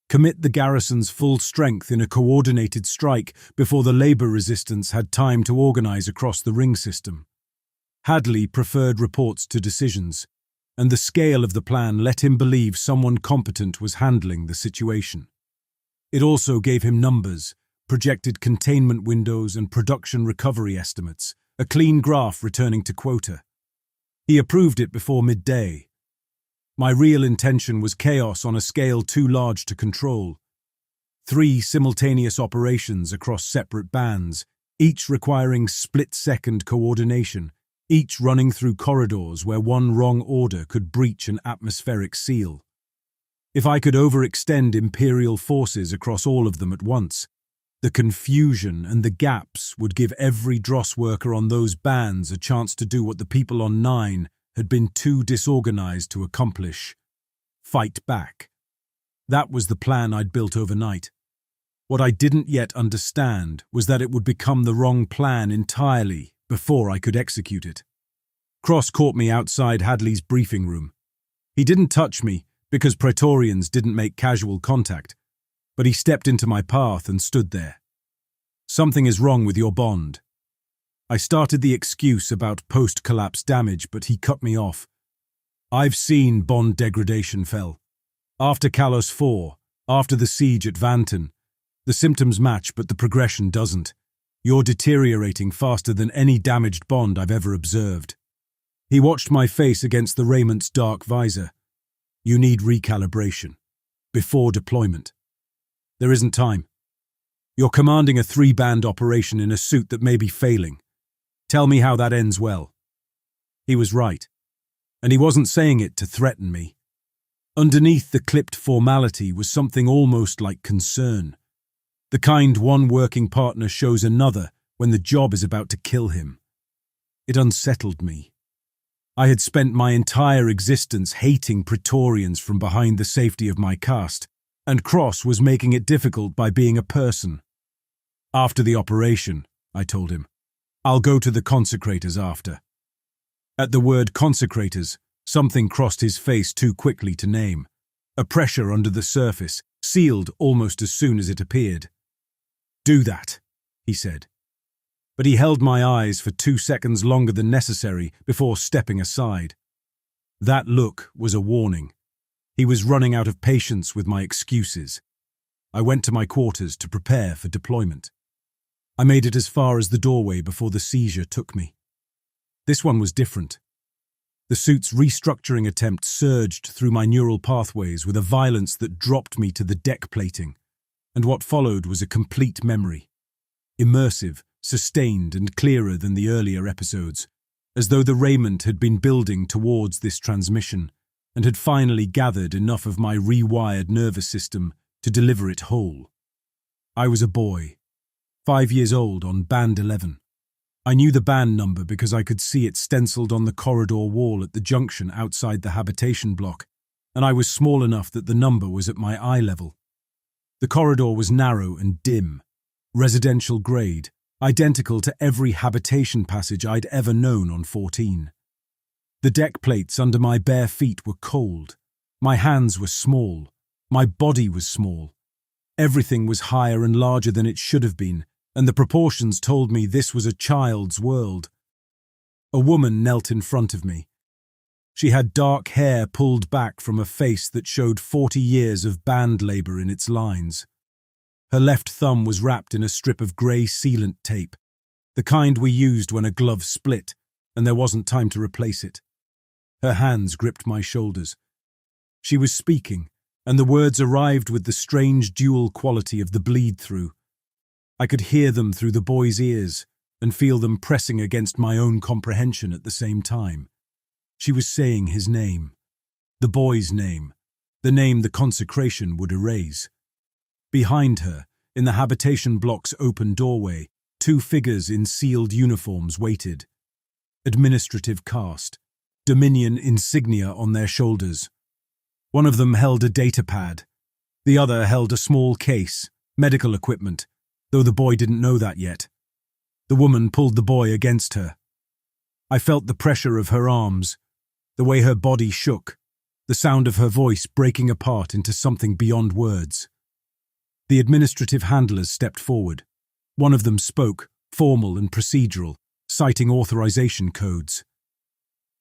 S1: Commit the garrison's full strength in a coordinated strike before the labor resistance had time to organize across the ring system. Hadley preferred reports to decisions, and the scale of the plan let him believe someone competent was handling the situation. It also gave him numbers, projected containment windows and production recovery estimates, a clean graph returning to quota. He approved it before midday. My real intention was chaos on a scale too large to control. 3 simultaneous operations across separate bands, each requiring split-second coordination, each running through corridors where one wrong order could breach an atmospheric seal. If I could overextend Imperial forces across all of them at once, the confusion and the gaps would give every dross worker on those bands a chance to do what the people on 9 had been too disorganized to accomplish: fight back. That was the plan I'd built overnight. What I didn't yet understand was that it would become the wrong plan entirely before I could execute it. Cross caught me outside Hadley's briefing room. He didn't touch me because Praetorians didn't make casual contact, but he stepped into my path and stood there. "Something is wrong with your bond." I started the excuse about post-collapse damage, but he cut me off. "I've seen bond degradation, Fell. After Kalos 4, after the siege at Vanton, the symptoms match but the progression doesn't. You're deteriorating faster than any damaged bond I've ever observed." He watched my face against the Raymond's dark visor. "You need recalibration. Before deployment." "There isn't time." You're commanding a 3-band operation in a suit that may be failing. Tell me how that ends well." He was right, and he wasn't saying it to threaten me. Underneath the clipped formality was something almost like concern, the kind one working partner shows another when the job is about to kill him. It unsettled me. I had spent my entire existence hating Praetorians from behind the safety of my caste, and Cross was making it difficult by being a person. "After the operation," I told him. "I'll go to the consecrators after." At the word consecrators, something crossed his face too quickly to name. A pressure under the surface, sealed almost as soon as it appeared. "Do that," he said. But he held my eyes for 2 seconds longer than necessary before stepping aside. That look was a warning. He was running out of patience with my excuses. I went to my quarters to prepare for deployment. I made it as far as the doorway before the seizure took me. This one was different. The suit's restructuring attempt surged through my neural pathways with a violence that dropped me to the deck plating, and what followed was a complete memory. Immersive, sustained and clearer than the earlier episodes, as though the raiment had been building towards this transmission and had finally gathered enough of my rewired nervous system to deliver it whole. I was a boy, 5 years old on Band 11. I knew the band number because I could see it stenciled on the corridor wall at the junction outside the habitation block, and I was small enough that the number was at my eye level. The corridor was narrow and dim, residential grade, identical to every habitation passage I'd ever known on 14. The deck plates under my bare feet were cold. My hands were small. My body was small. Everything was higher and larger than it should have been, and the proportions told me this was a child's world. A woman knelt in front of me. She had dark hair pulled back from a face that showed 40 years of band labor in its lines. Her left thumb was wrapped in a strip of grey sealant tape, the kind we used when a glove split and there wasn't time to replace it. Her hands gripped my shoulders. She was speaking, and the words arrived with the strange dual quality of the bleed-through. I could hear them through the boy's ears and feel them pressing against my own comprehension at the same time. She was saying his name, the boy's name, the name the consecration would erase. Behind her, in the habitation block's open doorway, 2 figures in sealed uniforms waited. Administrative caste, Dominion insignia on their shoulders. One of them held a data pad. The other held a small case, medical equipment, though the boy didn't know that yet. The woman pulled the boy against her. I felt the pressure of her arms, the way her body shook, the sound of her voice breaking apart into something beyond words. The administrative handlers stepped forward. One of them spoke, formal and procedural, citing authorization codes.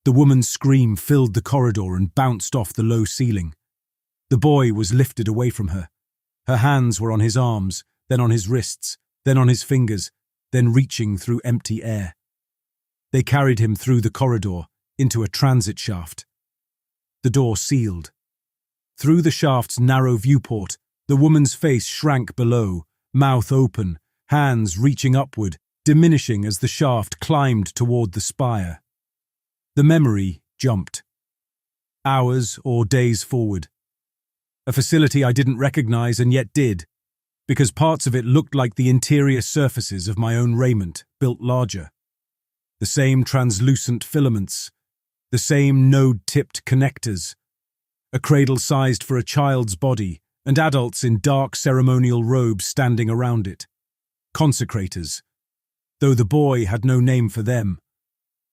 S1: The woman's scream filled the corridor and bounced off the low ceiling. The boy was lifted away from her. Her hands were on his arms, then on his wrists, then on his fingers, then reaching through empty air. They carried him through the corridor, into a transit shaft. The door sealed. Through the shaft's narrow viewport, the woman's face shrank below, mouth open, hands reaching upward, diminishing as the shaft climbed toward the spire. The memory jumped. Hours or days forward. A facility I didn't recognize and yet did, because parts of it looked like the interior surfaces of my own raiment, built larger. The same translucent filaments, the same node-tipped connectors, a cradle sized for a child's body, and adults in dark ceremonial robes standing around it. Consecrators, though the boy had no name for them.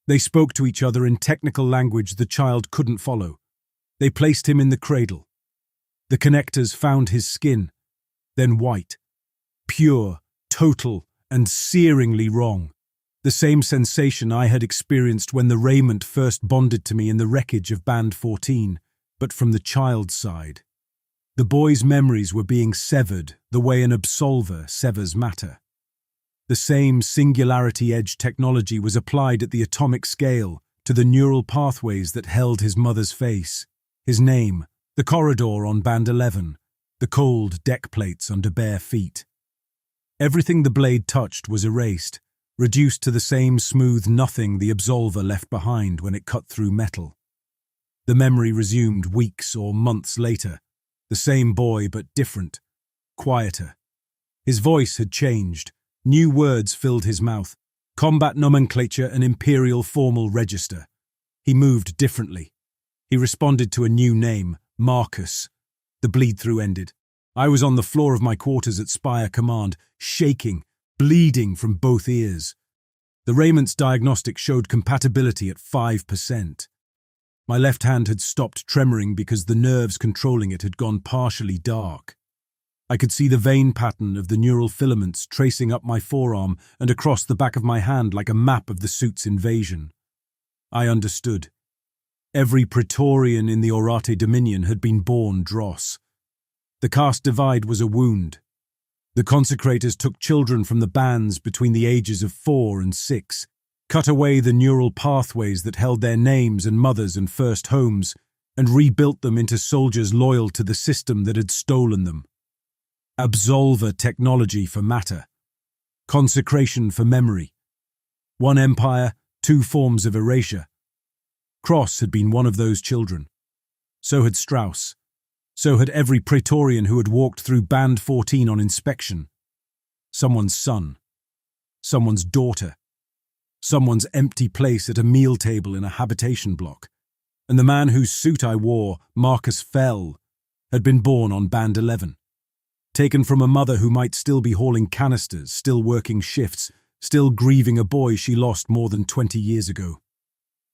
S1: They spoke to each other in technical language the child couldn't follow. They placed him in the cradle. The connectors found his skin, then white, pure, total, and searingly wrong. The same sensation I had experienced when the raiment first bonded to me in the wreckage of Band 14, but from the child's side. The boy's memories were being severed the way an absolver severs matter. The same singularity-edge technology was applied at the atomic scale to the neural pathways that held his mother's face, his name, the corridor on Band 11, the cold deck plates under bare feet. Everything the blade touched was erased, reduced to the same smooth nothing the absolver left behind when it cut through metal. The memory resumed weeks or months later, the same boy but different, quieter. His voice had changed, new words filled his mouth, combat nomenclature and imperial formal register. He moved differently. He responded to a new name, Marcus. The bleed-through ended. I was on the floor of my quarters at Spire Command, shaking, bleeding from both ears. The Raymond's diagnostic showed compatibility at 5%. My left hand had stopped tremoring because the nerves controlling it had gone partially dark. I could see the vein pattern of the neural filaments tracing up my forearm and across the back of my hand like a map of the suit's invasion. I understood. Every Praetorian in the Orate Dominion had been born dross. The caste divide was a wound. The consecrators took children from the bands between the ages of 4 and 6, cut away the neural pathways that held their names and mothers and first homes, and rebuilt them into soldiers loyal to the system that had stolen them. Absolver technology for matter. Consecration for memory. One empire, two forms of erasure. Cross had been one of those children. So had Strauss. So had every Praetorian who had walked through Band 14 on inspection. Someone's son. Someone's daughter. Someone's empty place at a meal table in a habitation block. And the man whose suit I wore, Marcus Fell, had been born on Band 11. Taken from a mother who might still be hauling canisters, still working shifts, still grieving a boy she lost more than 20 years ago.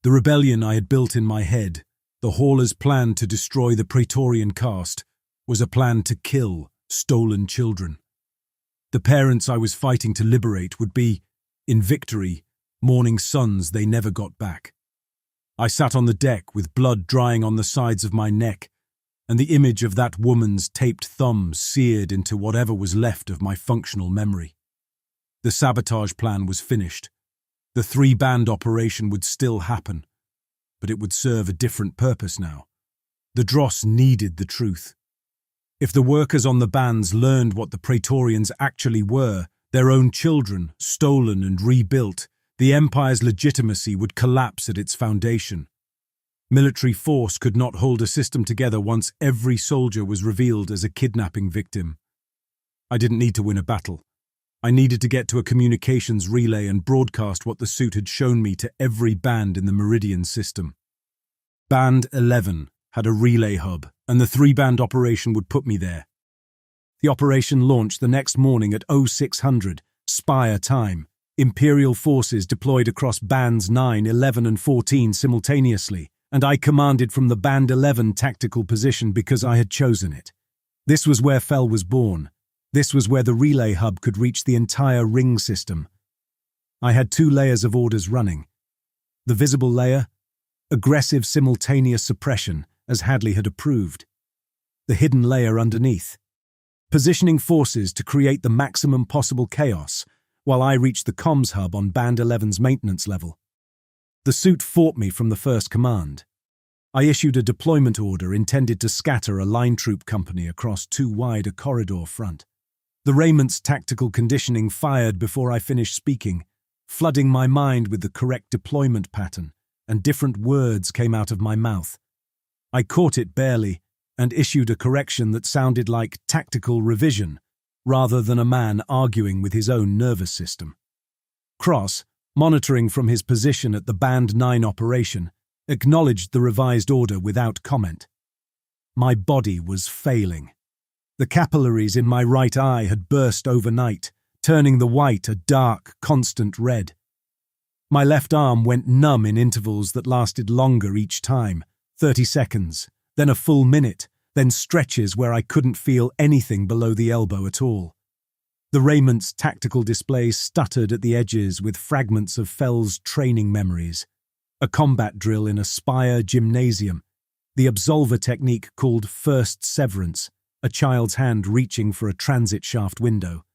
S1: The rebellion I had built in my head, the haulers' plan to destroy the Praetorian caste, was a plan to kill stolen children. The parents I was fighting to liberate would be, in victory, mourning sons they never got back. I sat on the deck with blood drying on the sides of my neck, and the image of that woman's taped thumb seared into whatever was left of my functional memory. The sabotage plan was finished. The 3-band operation would still happen, but it would serve a different purpose now. The dross needed the truth. If the workers on the bands learned what the Praetorians actually were, their own children, stolen and rebuilt, the Empire's legitimacy would collapse at its foundation. Military force could not hold a system together once every soldier was revealed as a kidnapping victim. I didn't need to win a battle. I needed to get to a communications relay and broadcast what the suit had shown me to every band in the Meridian system. Band 11 had a relay hub, and the 3-band operation would put me there. The operation launched the next morning at 0600, Spire time. Imperial forces deployed across bands 9, 11 and 14 simultaneously, and I commanded from the Band 11 tactical position because I had chosen it. This was where Fell was born. This was where the relay hub could reach the entire ring system. I had 2 layers of orders running. The visible layer, aggressive simultaneous suppression, as Hadley had approved. The hidden layer underneath, positioning forces to create the maximum possible chaos, while I reached the comms hub on Band 11's maintenance level. The suit fought me from the first command. I issued a deployment order intended to scatter a line troop company across too wide a corridor front. The Raymond's tactical conditioning fired before I finished speaking, flooding my mind with the correct deployment pattern, and different words came out of my mouth. I caught it barely, and issued a correction that sounded like tactical revision, rather than a man arguing with his own nervous system. Cross, monitoring from his position at the Band 9 operation, acknowledged the revised order without comment. My body was failing. The capillaries in my right eye had burst overnight, turning the white a dark, constant red. My left arm went numb in intervals that lasted longer each time, 30 seconds, then a full minute, then stretches where I couldn't feel anything below the elbow at all. The Raymond's tactical display stuttered at the edges with fragments of Fell's training memories. A combat drill in a Spire gymnasium, the absolver technique called First Severance, a child's hand reaching for a transit shaft window.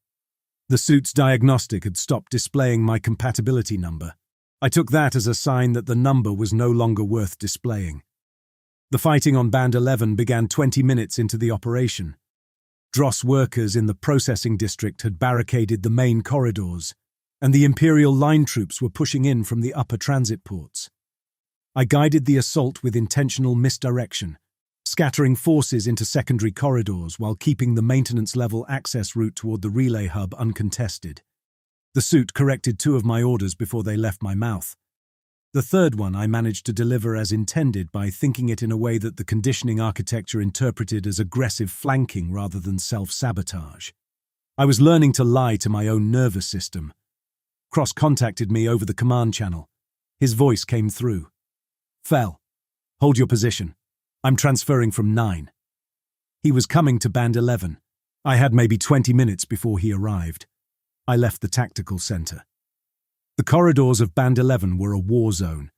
S1: The suit's diagnostic had stopped displaying my compatibility number. I took that as a sign that the number was no longer worth displaying. The fighting on Band 11 began 20 minutes into the operation. Dross workers in the processing district had barricaded the main corridors, and the Imperial line troops were pushing in from the upper transit ports. I guided the assault with intentional misdirection, scattering forces into secondary corridors while keeping the maintenance-level access route toward the relay hub uncontested. The suit corrected 2 of my orders before they left my mouth. The third one I managed to deliver as intended by thinking it in a way that the conditioning architecture interpreted as aggressive flanking rather than self-sabotage. I was learning to lie to my own nervous system. Cross contacted me over the command channel. His voice came through. "Fel, hold your position. I'm transferring from 9. He was coming to Band 11. I had maybe 20 minutes before he arrived. I left the tactical center. The corridors of Band 11 were a war zone.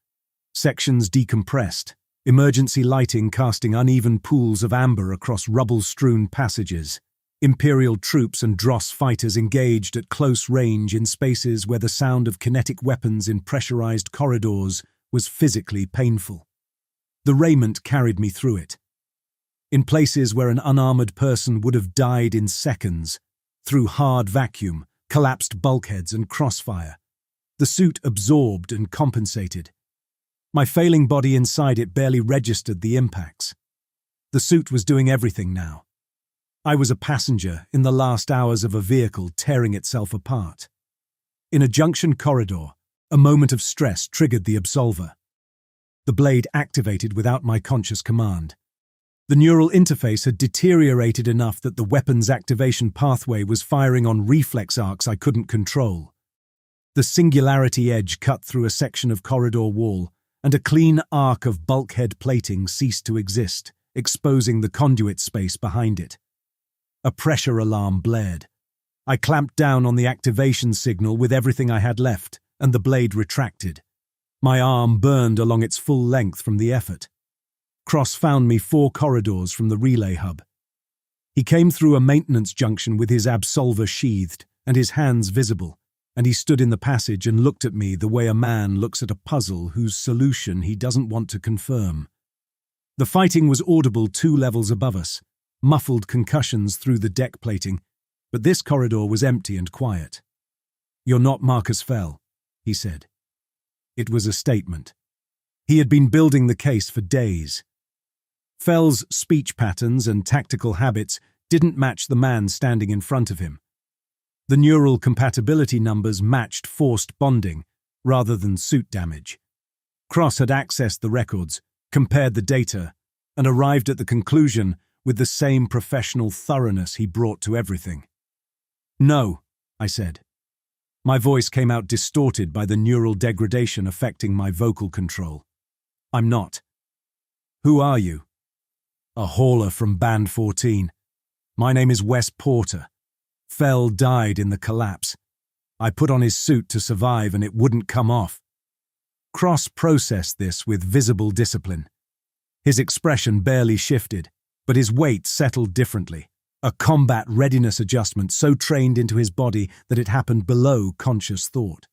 S1: Sections decompressed, emergency lighting casting uneven pools of amber across rubble-strewn passages. Imperial troops and Dross fighters engaged at close range in spaces where the sound of kinetic weapons in pressurized corridors was physically painful. The raiment carried me through it. In places where an unarmored person would have died in seconds, through hard vacuum, collapsed bulkheads and crossfire, the suit absorbed and compensated. My failing body inside it barely registered the impacts. The suit was doing everything now. I was a passenger in the last hours of a vehicle tearing itself apart. In a junction corridor, a moment of stress triggered the absolver. The blade activated without my conscious command. The neural interface had deteriorated enough that the weapon's activation pathway was firing on reflex arcs I couldn't control. The singularity edge cut through a section of corridor wall, and a clean arc of bulkhead plating ceased to exist, exposing the conduit space behind it. A pressure alarm blared. I clamped down on the activation signal with everything I had left, and the blade retracted. My arm burned along its full length from the effort. Cross found me 4 corridors from the relay hub. He came through a maintenance junction with his absolver sheathed and his hands visible, and he stood in the passage and looked at me the way a man looks at a puzzle whose solution he doesn't want to confirm. The fighting was audible 2 levels above us, muffled concussions through the deck plating, but this corridor was empty and quiet. "You're not Marcus Fel," he said. It was a statement. He had been building the case for days. Fel's speech patterns and tactical habits didn't match the man standing in front of him. The neural compatibility numbers matched forced bonding, rather than suit damage. Cross had accessed the records, compared the data, and arrived at the conclusion with the same professional thoroughness he brought to everything. "No," I said. My voice came out distorted by the neural degradation affecting my vocal control. "I'm not." "Who are you?" "A hauler from Band 14. My name is Wes Porter. Fel died in the collapse. I put on his suit to survive and it wouldn't come off." Cross processed this with visible discipline. His expression barely shifted, but his weight settled differently, a combat readiness adjustment so trained into his body that it happened below conscious thought.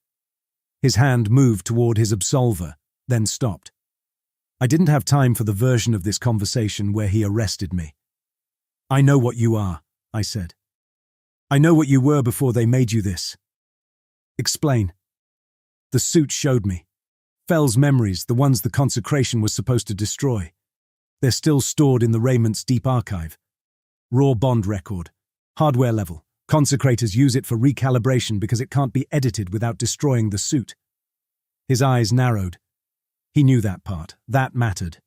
S1: His hand moved toward his absolver, then stopped. I didn't have time for the version of this conversation where he arrested me. "I know what you are," I said. "I know what you were before they made you this." "Explain." The suit showed me. Fel's memories, the ones the consecration was supposed to destroy. They're still stored in the Rayment's deep archive. Raw bond record. Hardware level. Consecrators use it for recalibration because it can't be edited without destroying the suit. His eyes narrowed. He knew that part. That mattered.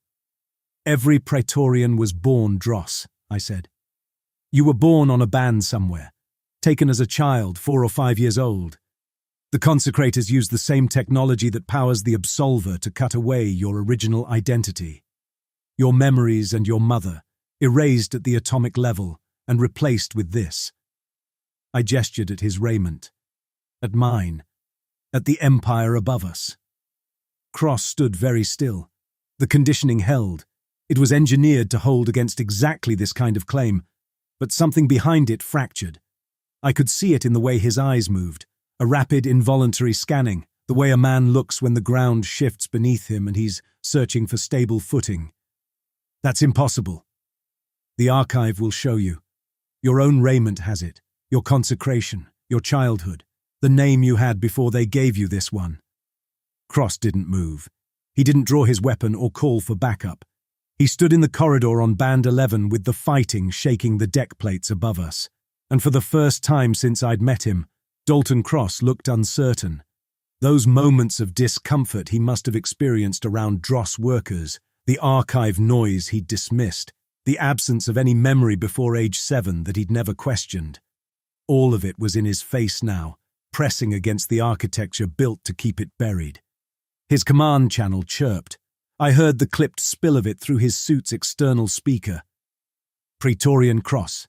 S1: "Every Praetorian was born Dross," I said. "You were born on a band somewhere. Taken as a child, 4 or 5 years old. The consecrators use the same technology that powers the absolver to cut away your original identity. Your memories and your mother, erased at the atomic level and replaced with this." I gestured at his raiment. At mine. At the empire above us. Cross stood very still. The conditioning held. It was engineered to hold against exactly this kind of claim, but something behind it fractured. I could see it in the way his eyes moved, a rapid involuntary scanning, the way a man looks when the ground shifts beneath him and he's searching for stable footing. "That's impossible." "The archive will show you." Your own raiment has it, your consecration, your childhood, the name you had before they gave you this one. Cross didn't move. He didn't draw his weapon or call for backup. He stood in the corridor on Band 11 with the fighting shaking the deck plates above us. And for the first time since I'd met him, Dalton Cross looked uncertain. Those moments of discomfort he must have experienced around dross workers, the archive noise he'd dismissed, the absence of any memory before age 7 that he'd never questioned. All of it was in his face now, pressing against the architecture built to keep it buried. His command channel chirped. I heard the clipped spill of it through his suit's external speaker. Praetorian Cross.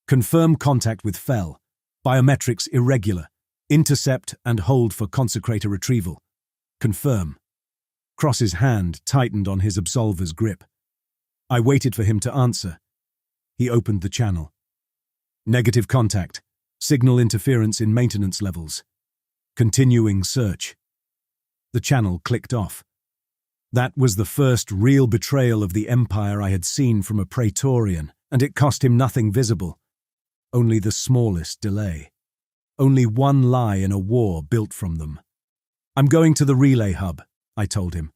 S1: Confirm contact with Fel. Biometrics irregular. Intercept and hold for consecrator retrieval. Confirm. Cross's hand tightened on his absolver's grip. I waited for him to answer. He opened the channel. Negative contact. Signal interference in maintenance levels. Continuing search. The channel clicked off. That was the first real betrayal of the Empire I had seen from a Praetorian, and it cost him nothing visible. Only the smallest delay. Only one lie in a war built from them. I'm going to the relay hub, I told him.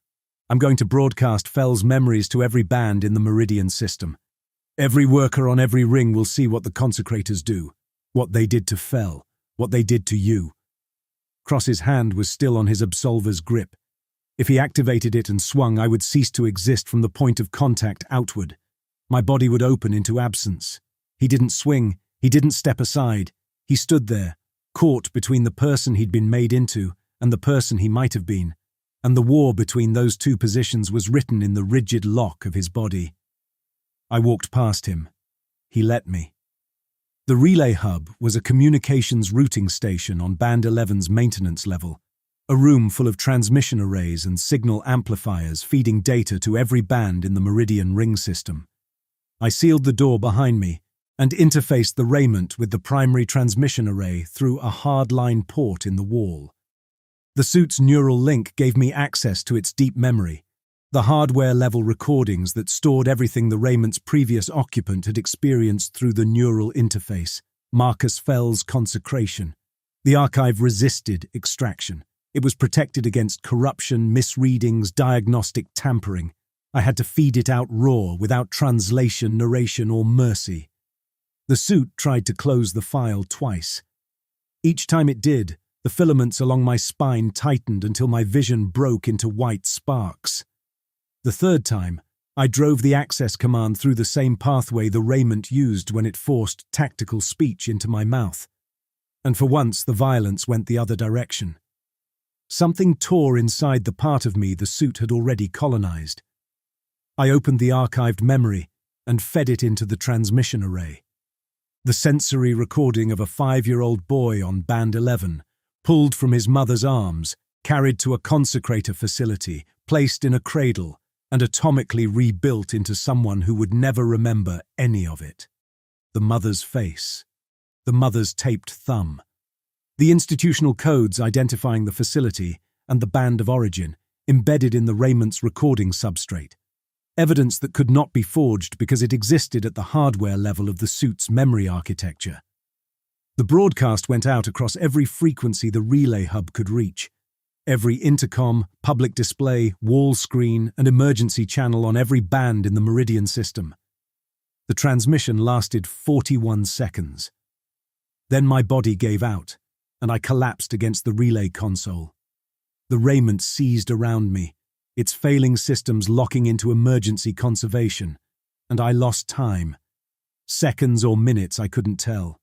S1: I'm going to broadcast Fel's memories to every band in the Meridian system. Every worker on every ring will see what the consecrators do, what they did to Fel, what they did to you. Cross's hand was still on his absolver's grip. If he activated it and swung, I would cease to exist from the point of contact outward. My body would open into absence. He didn't swing, he didn't step aside. He stood there, caught between the person he'd been made into and the person he might have been, and the war between those two positions was written in the rigid lock of his body. I walked past him. He let me. The relay hub was a communications routing station on Band 11's maintenance level, a room full of transmission arrays and signal amplifiers feeding data to every band in the Meridian ring system. I sealed the door behind me and interfaced the raiment with the primary transmission array through a hardline port in the wall. The suit's neural link gave me access to its deep memory, the hardware-level recordings that stored everything the raiment's previous occupant had experienced through the neural interface, Marcus Fel's consecration. The archive resisted extraction. It was protected against corruption, misreadings, diagnostic tampering. I had to feed it out raw, without translation, narration, or mercy. The suit tried to close the file twice. Each time it did, the filaments along my spine tightened until my vision broke into white sparks. The third time, I drove the access command through the same pathway the raiment used when it forced tactical speech into my mouth. And for once, the violence went the other direction. Something tore inside the part of me the suit had already colonized. I opened the archived memory and fed it into the transmission array. The sensory recording of a 5-year-old boy on Band 11, pulled from his mother's arms, carried to a consecrator facility, placed in a cradle, and atomically rebuilt into someone who would never remember any of it. The mother's face. The mother's taped thumb. The institutional codes identifying the facility and the band of origin, embedded in the raiment's recording substrate. Evidence that could not be forged because it existed at the hardware level of the suit's memory architecture. The broadcast went out across every frequency the relay hub could reach. Every intercom, public display, wall screen, and emergency channel on every band in the Meridian system. The transmission lasted 41 seconds. Then my body gave out, and I collapsed against the relay console. The raiment seized around me, its failing systems locking into emergency conservation, and I lost time. Seconds or minutes, I couldn't tell.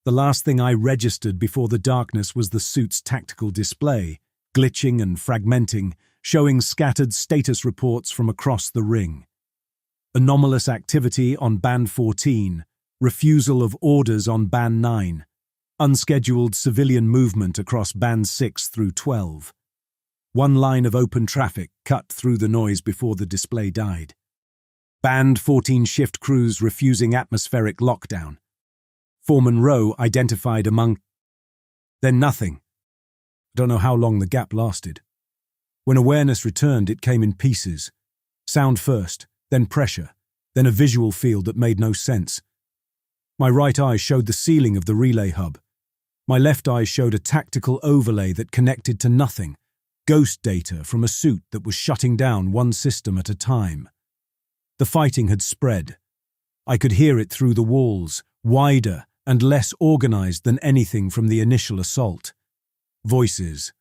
S1: The last thing I registered before the darkness was the suit's tactical display, glitching and fragmenting, showing scattered status reports from across the ring. Anomalous activity on Band 14, refusal of orders on Band 9, unscheduled civilian movement across Band 6 through 12. One line of open traffic cut through the noise before the display died. Band 14 shift crews refusing atmospheric lockdown. Foreman Rowe identified among... Then nothing. Don't know how long the gap lasted. When awareness returned, it came in pieces. Sound first, then pressure, then a visual field that made no sense. My right eye showed the ceiling of the relay hub. My left eye showed a tactical overlay that connected to nothing, ghost data from a suit that was shutting down one system at a time. The fighting had spread. I could hear it through the walls, wider and less organized than anything from the initial assault. Voices.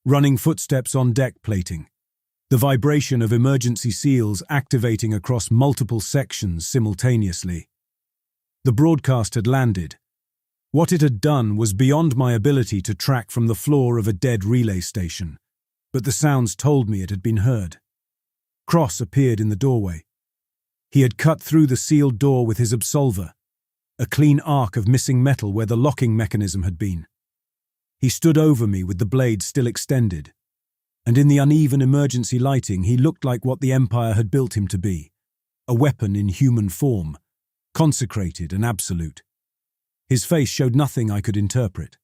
S1: Running footsteps on deck plating. The vibration of emergency seals activating across multiple sections simultaneously. The broadcast had landed. What it had done was beyond my ability to track from the floor of a dead relay station, but the sounds told me it had been heard. Cross appeared in the doorway. He had cut through the sealed door with his absolver, a clean arc of missing metal where the locking mechanism had been. He stood over me with the blade still extended, and in the uneven emergency lighting he looked like what the Empire had built him to be, a weapon in human form, consecrated and absolute. His face showed nothing I could interpret.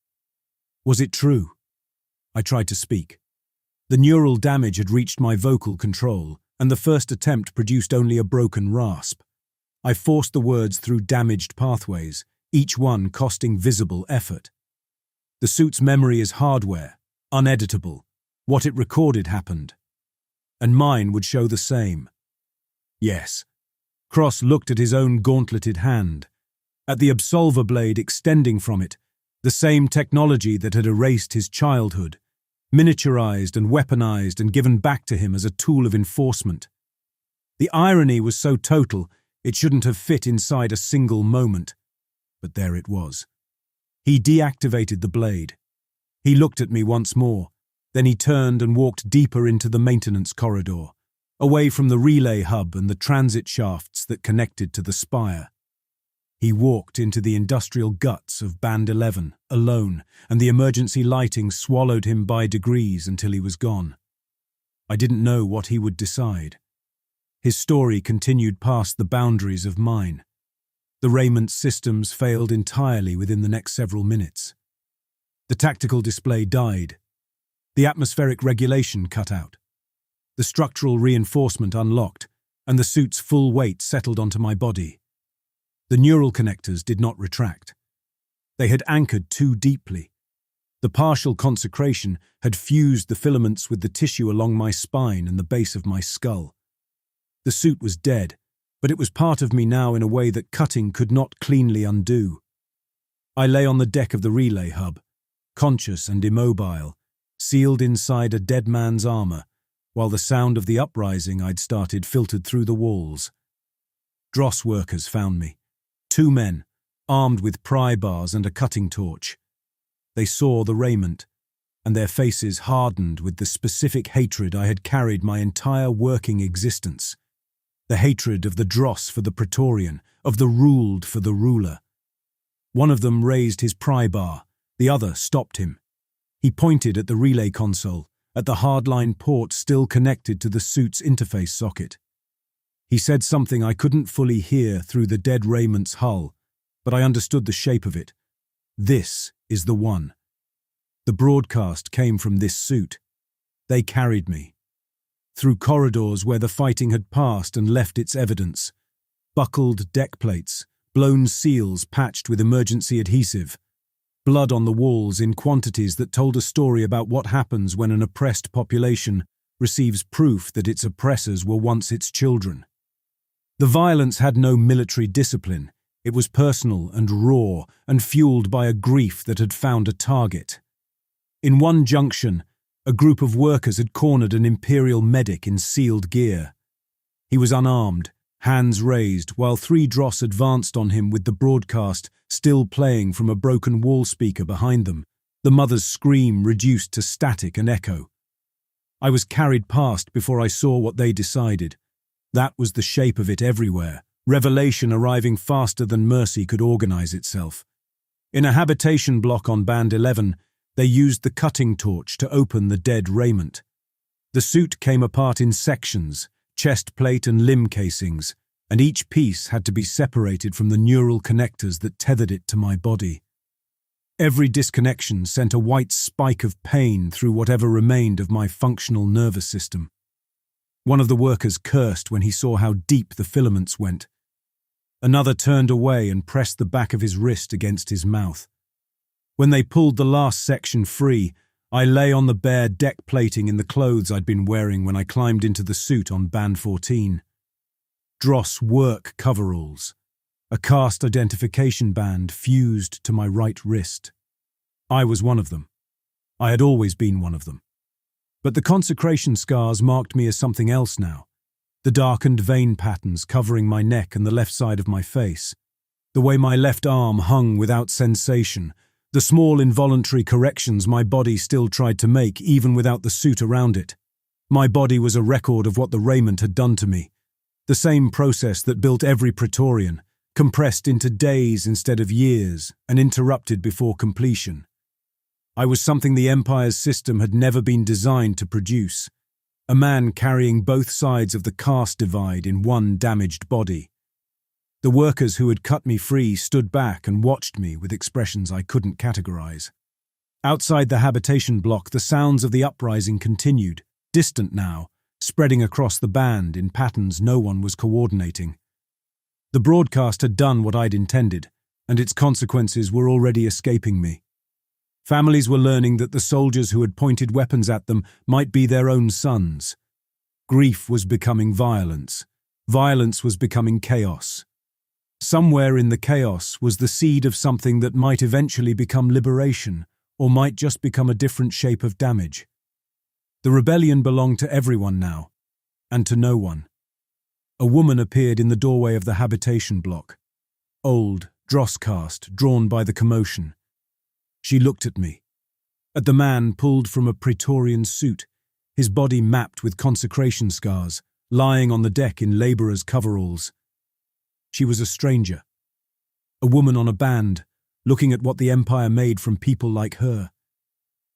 S1: Was it true? I tried to speak. The neural damage had reached my vocal control, and the first attempt produced only a broken rasp. I forced the words through damaged pathways, each one costing visible effort. The suit's memory is hardware, uneditable. What it recorded happened. And mine would show the same. Yes. Cross looked at his own gauntleted hand, at the absolver blade extending from it, the same technology that had erased his childhood, miniaturized and weaponized and given back to him as a tool of enforcement. The irony was so total, it shouldn't have fit inside a single moment. But there it was. He deactivated the blade. He looked at me once more, then he turned and walked deeper into the maintenance corridor, away from the relay hub and the transit shafts that connected to the spire. He walked into the industrial guts of Band 11, alone, and the emergency lighting swallowed him by degrees until he was gone. I didn't know what he would decide. His story continued past the boundaries of mine. The Raymond systems failed entirely within the next several minutes. The tactical display died. The atmospheric regulation cut out. The structural reinforcement unlocked, and the suit's full weight settled onto my body. The neural connectors did not retract. They had anchored too deeply. The partial consecration had fused the filaments with the tissue along my spine and the base of my skull. The suit was dead, but it was part of me now in a way that cutting could not cleanly undo. I lay on the deck of the relay hub, conscious and immobile, sealed inside a dead man's armor, while the sound of the uprising I'd started filtered through the walls. Dross workers found me. 2 men, armed with pry bars and a cutting torch. They saw the raiment, and their faces hardened with the specific hatred I had carried my entire working existence. The hatred of the dross for the Praetorian, of the ruled for the ruler. One of them raised his pry bar, the other stopped him. He pointed at the relay console, at the hardline port still connected to the suit's interface socket. He said something I couldn't fully hear through the dead Raymond's hull, but I understood the shape of it. This is the one. The broadcast came from this suit. They carried me. Through corridors where the fighting had passed and left its evidence. Buckled deck plates, blown seals patched with emergency adhesive. Blood on the walls in quantities that told a story about what happens when an oppressed population receives proof that its oppressors were once its children. The violence had no military discipline. It was personal and raw and fueled by a grief that had found a target. In one junction, a group of workers had cornered an Imperial medic in sealed gear. He was unarmed, hands raised, while 3 dross advanced on him with the broadcast still playing from a broken wall speaker behind them, the mother's scream reduced to static and echo. I was carried past before I saw what they decided. That was the shape of it everywhere, revelation arriving faster than mercy could organize itself. In a habitation block on Band 11, they used the cutting torch to open the dead raiment. The suit came apart in sections, chest plate and limb casings, and each piece had to be separated from the neural connectors that tethered it to my body. Every disconnection sent a white spike of pain through whatever remained of my functional nervous system. One of the workers cursed when he saw how deep the filaments went. Another turned away and pressed the back of his wrist against his mouth. When they pulled the last section free, I lay on the bare deck plating in the clothes I'd been wearing when I climbed into the suit on Band 14. Dross work coveralls, a caste identification band fused to my right wrist. I was one of them. I had always been one of them. But the consecration scars marked me as something else now. The darkened vein patterns covering my neck and the left side of my face. The way my left arm hung without sensation. The small involuntary corrections my body still tried to make even without the suit around it. My body was a record of what the raiment had done to me. The same process that built every Praetorian, compressed into days instead of years and interrupted before completion. I was something the Empire's system had never been designed to produce. A man carrying both sides of the caste divide in one damaged body. The workers who had cut me free stood back and watched me with expressions I couldn't categorize. Outside the habitation block, the sounds of the uprising continued, distant now, spreading across the band in patterns no one was coordinating. The broadcast had done what I'd intended, and its consequences were already escaping me. Families were learning that the soldiers who had pointed weapons at them might be their own sons. Grief was becoming violence. Violence was becoming chaos. Somewhere in the chaos was the seed of something that might eventually become liberation, or might just become a different shape of damage. The rebellion belonged to everyone now, and to no one. A woman appeared in the doorway of the habitation block. Old, dross caste, drawn by the commotion. She looked at me. At the man pulled from a Praetorian suit, his body mapped with consecration scars, lying on the deck in labourers' coveralls. She was a stranger. A woman on a band, looking at what the Empire made from people like her.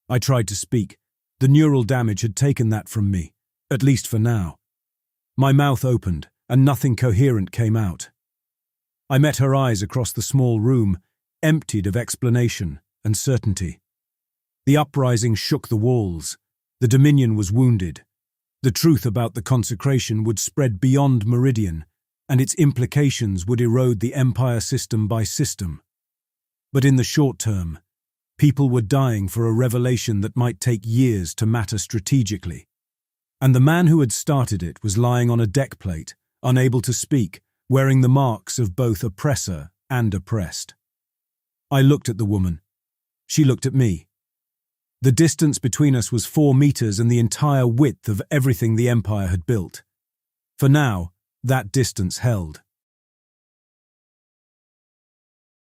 S1: I tried to speak. The neural damage had taken that from me, at least for now. My mouth opened, and nothing coherent came out. I met her eyes across the small room, emptied of explanation and certainty. The uprising shook the walls. The Dominion was wounded. The truth about the consecration would spread beyond Meridian, and its implications would erode the Empire system by system. But in the short term, people were dying for a revelation that might take years to matter strategically. And the man who had started it was lying on a deck plate, unable to speak, wearing the marks of both oppressor and oppressed. I looked at the woman. She looked at me. The distance between us was 4 meters and the entire width of everything the Empire had built. For now, that distance held.